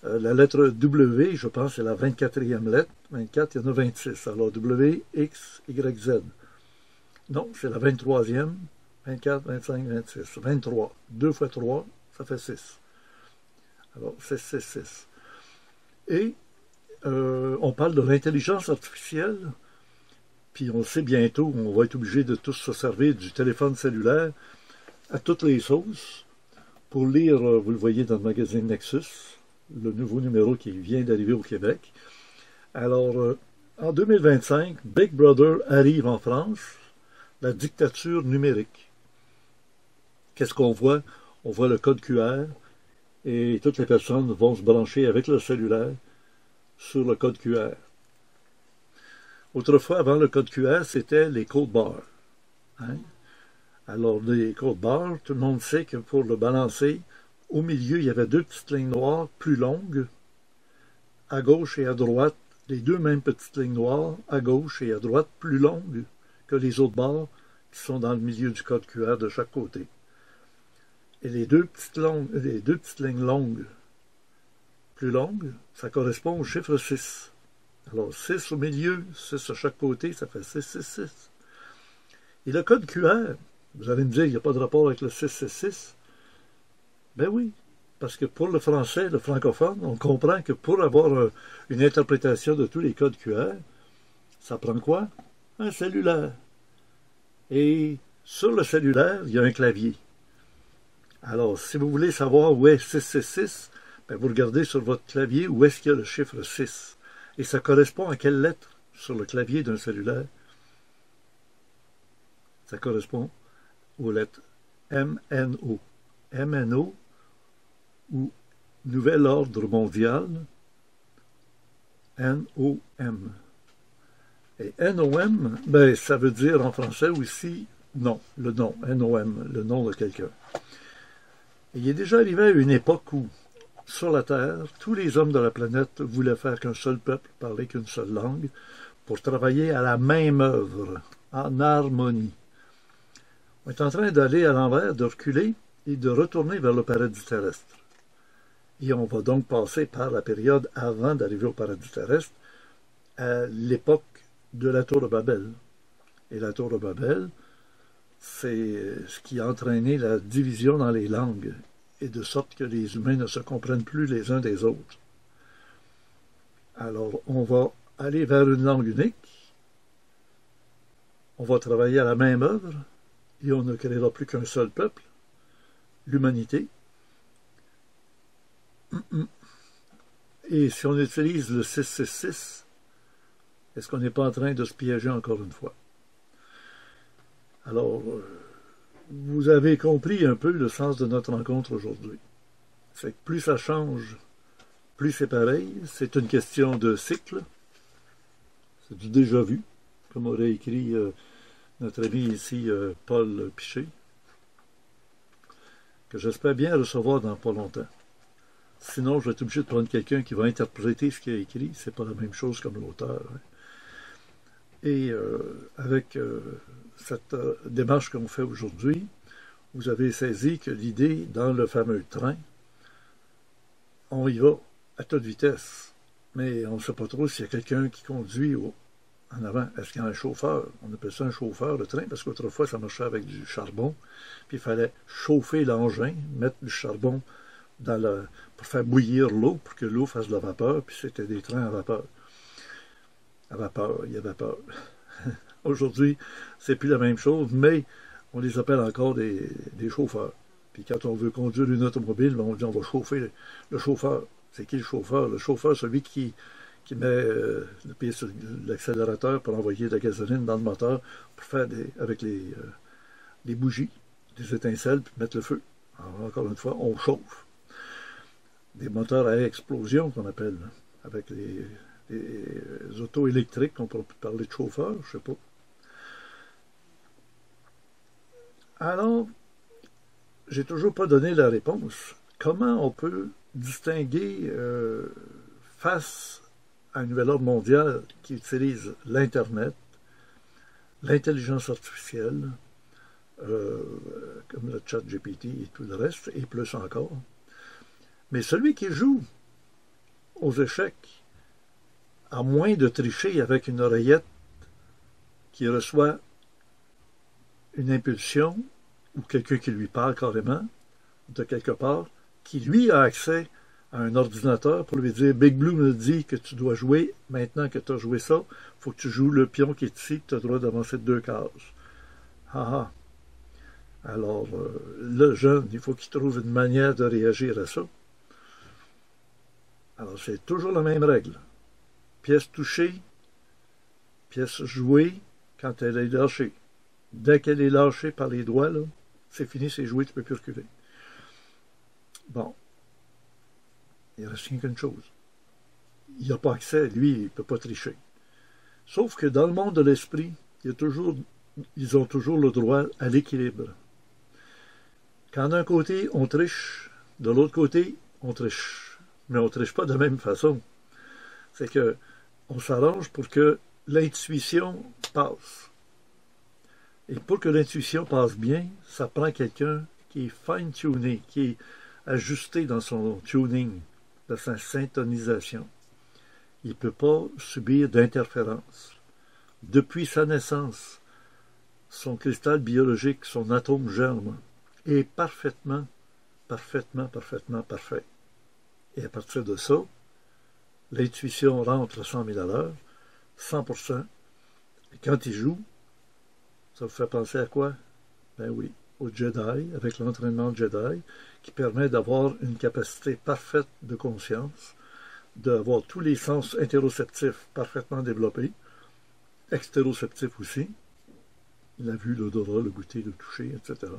La lettre W, je pense, c'est la 24e lettre. 24, il y en a 26. Alors W, X, Y, Z. Non, c'est la 23e. 24, 25, 26. 23. 2 fois 3, ça fait 6. Alors, c'est 6, 6. Et on parle de l'intelligence artificielle, puis on le sait bientôt, on va être obligé de tous se servir du téléphone cellulaire à toutes les sauces pour lire, vous le voyez dans le magazine Nexus, le nouveau numéro qui vient d'arriver au Québec. Alors, en 2025, Big Brother arrive en France, la dictature numérique. Qu'est-ce qu'on voit? On voit le code QR et toutes les personnes vont se brancher avec leur cellulaire sur le code QR. Autrefois, avant le code QR, c'était les codes barres. Hein? Alors, les codes barres, tout le monde sait que pour le balancer, au milieu, il y avait deux petites lignes noires plus longues, à gauche et à droite, les deux mêmes petites lignes noires, à gauche et à droite, plus longues que les autres barres qui sont dans le milieu du code QR de chaque côté. Et les deux petites lignes longues, plus longues, ça correspond au chiffre 6. Alors, 6 au milieu, 6 à chaque côté, ça fait 666. Et le code QR, vous allez me dire, il n'y a pas de rapport avec le 666. Ben oui, parce que pour le français, le francophone, on comprend que pour avoir une interprétation de tous les codes QR, ça prend quoi? Un cellulaire. Et sur le cellulaire, il y a un clavier. Alors, si vous voulez savoir où est 666, ben vous regardez sur votre clavier où est-ce qu'il y a le chiffre 6. Et ça correspond à quelle lettre sur le clavier d'un cellulaire? Ça correspond aux lettres MNO. MNO, ou Nouvel Ordre Mondial, NOM. Et NOM, ben, ça veut dire en français aussi non, le nom, NOM, le nom de quelqu'un. Et il est déjà arrivé à une époque où, sur la Terre, tous les hommes de la planète voulaient faire qu'un seul peuple, parler qu'une seule langue, pour travailler à la même œuvre, en harmonie. On est en train d'aller à l'envers, de reculer et de retourner vers le paradis terrestre. Et on va donc passer par la période avant d'arriver au paradis terrestre, à l'époque de la tour de Babel. Et la tour de Babel, c'est ce qui a entraîné la division dans les langues, et de sorte que les humains ne se comprennent plus les uns des autres. Alors, on va aller vers une langue unique, on va travailler à la même œuvre, et on ne créera plus qu'un seul peuple, l'humanité. Et si on utilise le 666, est-ce qu'on n'est pas en train de se piéger encore une fois? Alors, vous avez compris un peu le sens de notre rencontre aujourd'hui. C'est que plus ça change, plus c'est pareil. C'est une question de cycle. C'est du déjà vu, comme aurait écrit notre ami ici, Paul Piché, que j'espère bien recevoir dans pas longtemps. Sinon, je vais être obligé de prendre quelqu'un qui va interpréter ce qu'il a écrit. C'est pas la même chose comme l'auteur. Hein. Et avec cette démarche qu'on fait aujourd'hui, vous avez saisi que l'idée, dans le fameux train, on y va à toute vitesse. Mais on ne sait pas trop s'il y a quelqu'un qui conduit en avant. Est-ce qu'il y a un chauffeur? On appelle ça un chauffeur de train, parce qu'autrefois, ça marchait avec du charbon. Puis il fallait chauffer l'engin, mettre du charbon pour faire bouillir l'eau, pour que l'eau fasse de la vapeur, puis c'était des trains à vapeur. À vapeur, il y a vapeur. Aujourd'hui, c'est plus la même chose, mais on les appelle encore des chauffeurs. Puis quand on veut conduire une automobile, on dit on va chauffer le chauffeur. C'est qui le chauffeur? Le chauffeur, celui qui met le pied sur l'accélérateur pour envoyer de la gasoline dans le moteur pour faire avec les bougies, des étincelles, puis mettre le feu. Alors, encore une fois, on chauffe. Des moteurs à explosion qu'on appelle, avec les autos électriques, on pourrait parler de chauffeurs, je sais pas. Alors, j'ai toujours pas donné la réponse. Comment on peut distinguer face à un nouvel ordre mondial qui utilise l'Internet, l'intelligence artificielle, comme le chat GPT et tout le reste, et plus encore. Mais celui qui joue aux échecs, à moins de tricher avec une oreillette qui reçoit une impulsion, ou quelqu'un qui lui parle carrément, de quelque part, qui lui a accès à un ordinateur pour lui dire Big Blue me dit que tu dois jouer, maintenant que tu as joué ça, il faut que tu joues le pion qui est ici, tu as le droit d'avancer de 2 cases. Ah ah. Alors, le jeune, il faut qu'il trouve une manière de réagir à ça. Alors, c'est toujours la même règle. Pièce touchée, pièce jouée quand elle est lâchée. Dès qu'elle est lâchée par les doigts, là, c'est fini, c'est joué, tu ne peux plus reculer. Bon. Il reste rien qu'une chose. Il n'a pas accès, lui, il ne peut pas tricher. Sauf que dans le monde de l'esprit, ils ont toujours le droit à l'équilibre. Quand d'un côté, on triche, de l'autre côté, on triche. Mais on ne triche pas de la même façon. C'est que on s'arrange pour que l'intuition passe. Et pour que l'intuition passe bien, ça prend quelqu'un qui est fine-tuné, qui est ajusté dans son tuning, dans sa syntonisation. Il ne peut pas subir d'interférence. Depuis sa naissance, son cristal biologique, son atome germe, est parfaitement parfait. Et à partir de ça, l'intuition rentre à 100 000 à l'heure, 100%. Et quand il joue, ça vous fait penser à quoi? Ben oui, au Jedi, avec l'entraînement Jedi, qui permet d'avoir une capacité parfaite de conscience, d'avoir tous les sens interoceptifs parfaitement développés, extéroceptifs aussi, la vue, l'odorat, le goûter, le toucher, etc.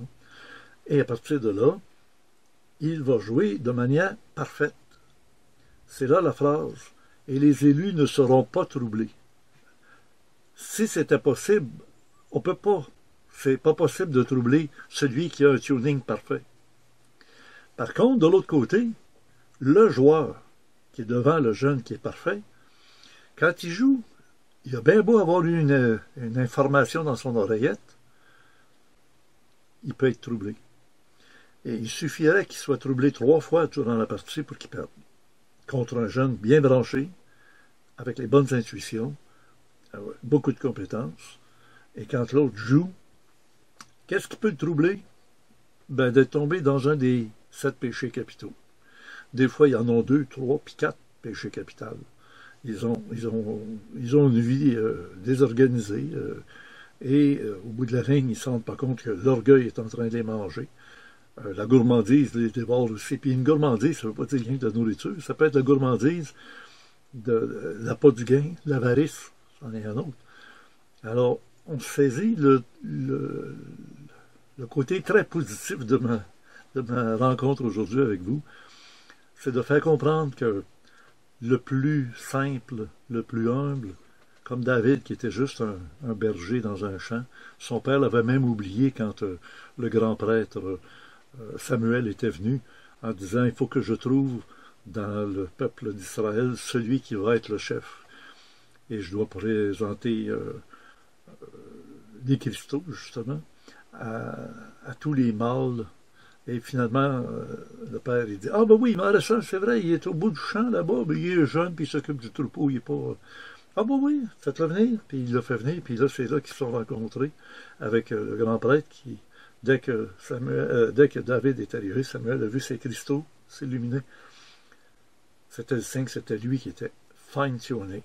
Et à partir de là, il va jouer de manière parfaite. C'est là la phrase. Et les élus ne seront pas troublés. Si c'était possible, on peut pas. C'est pas possible de troubler celui qui a un tuning parfait. Par contre, de l'autre côté, le joueur qui est devant le jeune qui est parfait, quand il joue, il a bien beau avoir eu une information dans son oreillette, il peut être troublé. Et il suffirait qu'il soit troublé 3 fois durant la partie pour qu'il perde. Contre un jeune bien branché, avec les bonnes intuitions, beaucoup de compétences, et quand l'autre joue, qu'est-ce qui peut le troubler? Ben, d'être tombé dans un des 7 péchés capitaux. Des fois, il y en a 2, 3, puis 4 péchés capitaux. Ils ont une vie désorganisée, et au bout de la ligne, ils ne se rendent pas compte que l'orgueil est en train de les manger. La gourmandise les dévore aussi. Puis une gourmandise, ça ne veut pas dire rien que de nourriture. Ça peut être la gourmandise de l'appât du gain, l'avarice, c'en est un autre. Alors, on saisit le côté très positif de ma rencontre aujourd'hui avec vous, c'est de faire comprendre que le plus simple, le plus humble, comme David qui était juste un berger dans un champ, son père l'avait même oublié quand le grand prêtre Samuel était venu en disant « Il faut que je trouve dans le peuple d'Israël celui qui va être le chef. Et je dois présenter les cristaux, justement, à tous les mâles. » Et finalement, le père, il dit « Ah ben oui, Maréchal, c'est vrai, il est au bout du champ là-bas, mais il est jeune, puis il s'occupe du troupeau, il n'est pas... Ah ben oui, faites-le venir. » Puis il l'a fait venir, puis là, c'est là qu'ils se sont rencontrés avec le grand prêtre qui... Dès que David est arrivé, Samuel a vu ses cristaux s'illuminer. C'était le signe que c'était lui qui était fine-tuné.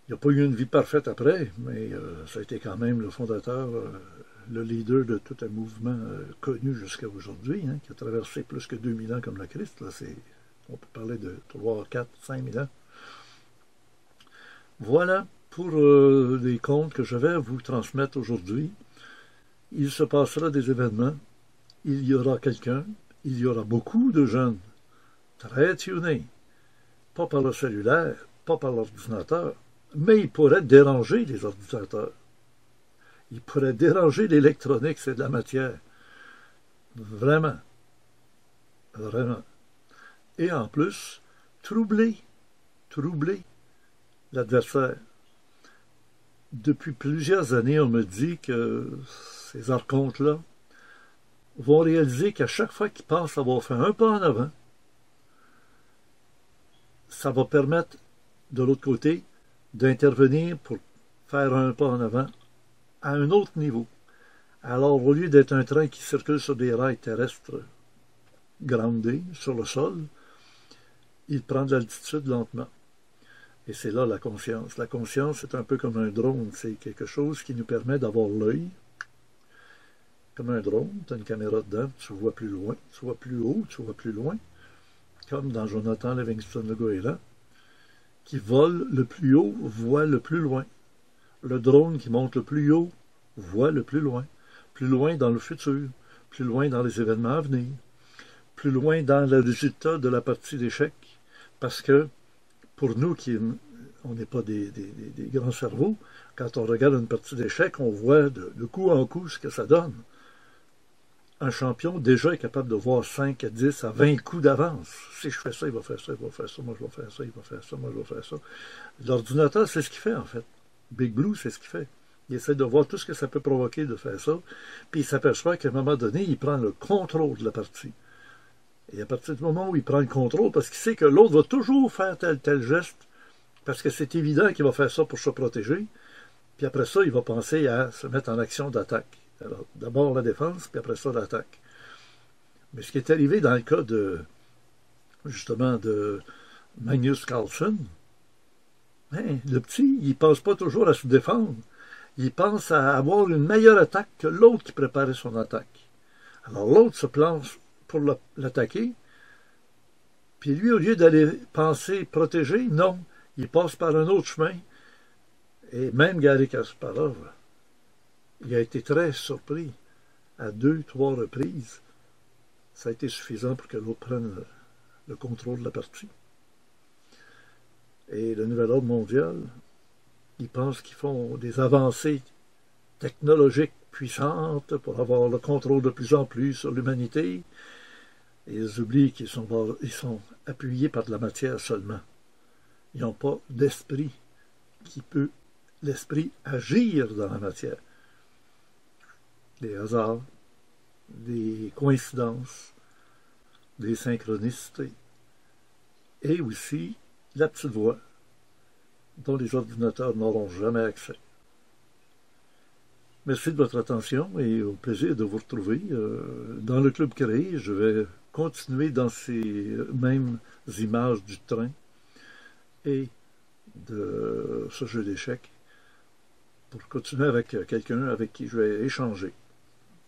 Il n'a pas eu une vie parfaite après, mais ça a été quand même le fondateur, le leader de tout un mouvement connu jusqu'à aujourd'hui, hein, qui a traversé plus que 2000 ans comme le Christ. Là, on peut parler de 3, 4, 5 000 ans. Voilà pour les contes que je vais vous transmettre aujourd'hui. Il se passera des événements, il y aura quelqu'un, il y aura beaucoup de jeunes, très tunés, pas par le cellulaire, pas par l'ordinateur, mais ils pourraient déranger les ordinateurs. Ils pourraient déranger l'électronique, c'est de la matière. Vraiment. Vraiment. Et en plus, troubler l'adversaire. Depuis plusieurs années, on me dit que ces archontes-là vont réaliser qu'à chaque fois qu'ils pensent avoir fait un pas en avant, ça va permettre, de l'autre côté, d'intervenir pour faire un pas en avant à un autre niveau. Alors, au lieu d'être un train qui circule sur des rails terrestres groundés sur le sol, il prend de l'altitude lentement. Et c'est là la conscience. La conscience, c'est un peu comme un drone. C'est quelque chose qui nous permet d'avoir l'œil. Comme un drone, tu as une caméra dedans, tu vois plus loin, tu vois plus haut, tu vois plus loin. Comme dans Jonathan Livingston, le goéland, qui vole le plus haut, voit le plus loin. Le drone qui monte le plus haut, voit le plus loin. Plus loin dans le futur, plus loin dans les événements à venir, plus loin dans le résultat de la partie d'échecs. Parce que, pour nous on n'est pas des grands cerveaux, quand on regarde une partie d'échecs, on voit de coup en coup ce que ça donne. Un champion déjà est capable de voir 5 à 10 à 20 coups d'avance. Si je fais ça, il va faire ça, il va faire ça, moi je vais faire ça, il va faire ça, moi je vais faire ça. L'ordinateur, c'est ce qu'il fait en fait. Big Blue, c'est ce qu'il fait. Il essaie de voir tout ce que ça peut provoquer de faire ça, puis il s'aperçoit qu'à un moment donné, il prend le contrôle de la partie. Et à partir du moment où il prend le contrôle, parce qu'il sait que l'autre va toujours faire tel geste, parce que c'est évident qu'il va faire ça pour se protéger, puis après ça, il va penser à se mettre en action d'attaque. Alors, d'abord la défense, puis après ça, l'attaque. Mais ce qui est arrivé dans le cas justement, de Magnus Carlsen, le petit, il ne pense pas toujours à se défendre. Il pense à avoir une meilleure attaque que l'autre qui préparait son attaque. Alors, l'autre se plante pour l'attaquer, puis lui, au lieu d'aller penser protéger, non, il passe par un autre chemin. Et même Garry Kasparov, il a été très surpris à 2, 3 reprises. Ça a été suffisant pour que l'autre prenne le contrôle de la partie. Et le nouvel ordre mondial, ils pensent qu'ils font des avancées technologiques puissantes pour avoir le contrôle de plus en plus sur l'humanité. Et ils oublient qu'ils sont appuyés par de la matière seulement. Ils n'ont pas d'esprit qui peut, l'esprit, agir dans la matière. Des hasards, des coïncidences, des synchronicités, et aussi la petite voix dont les ordinateurs n'auront jamais accès. Merci de votre attention et au plaisir de vous retrouver. Dans le Club créé, je vais continuer dans ces mêmes images du train et de ce jeu d'échecs pour continuer avec quelqu'un avec qui je vais échanger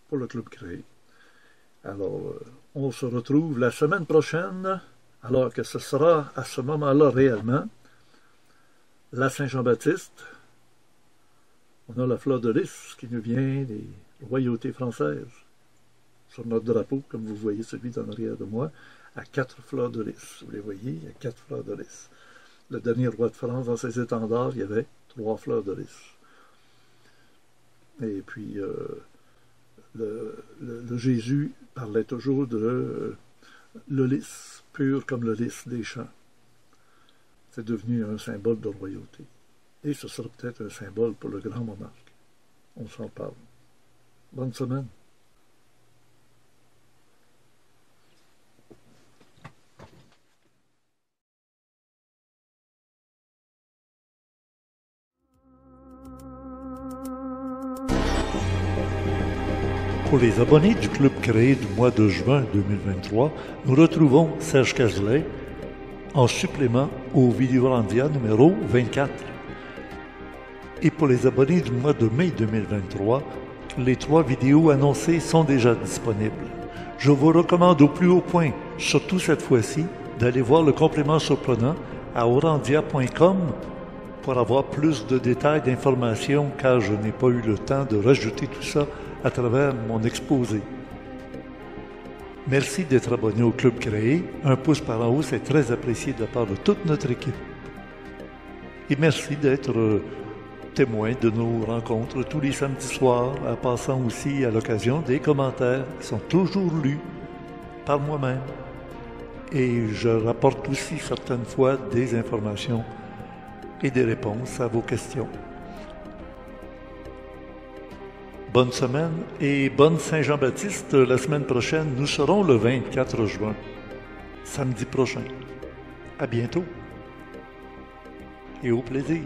pour le Club créé. Alors, on se retrouve la semaine prochaine, alors que ce sera à ce moment-là réellement la Saint-Jean-Baptiste. On a la fleur de lys qui nous vient des royautés françaises. Sur notre drapeau, comme vous voyez celui en arrière de moi, à 4 fleurs de lys. Vous les voyez, il y a 4 fleurs de lys. Le dernier roi de France, dans ses étendards, il y avait 3 fleurs de lys. Et puis, le Jésus parlait toujours de le lys, pur comme le lys des champs. C'est devenu un symbole de royauté. Et ce sera peut-être un symbole pour le grand monarque. On s'en parle. Bonne semaine. Pour les abonnés du club créé du mois de juin 2023, nous retrouvons Serge Cazelet en supplément au Vidéolandia numéro 24. Et pour les abonnés du mois de mai 2023, les 3 vidéos annoncées sont déjà disponibles. Je vous recommande au plus haut point, surtout cette fois-ci, d'aller voir le complément surprenant à orandia.com pour avoir plus de détails d'informations, car je n'ai pas eu le temps de rajouter tout ça à travers mon exposé. Merci d'être abonné au Club créé. Un pouce par en haut, c'est très apprécié de la part de toute notre équipe. Et merci d'être témoin de nos rencontres tous les samedis soirs, en passant aussi à l'occasion des commentaires qui sont toujours lus par moi-même. Et je rapporte aussi certaines fois des informations et des réponses à vos questions. Bonne semaine et bonne Saint-Jean-Baptiste. La semaine prochaine, nous serons le 24 juin, samedi prochain. À bientôt et au plaisir.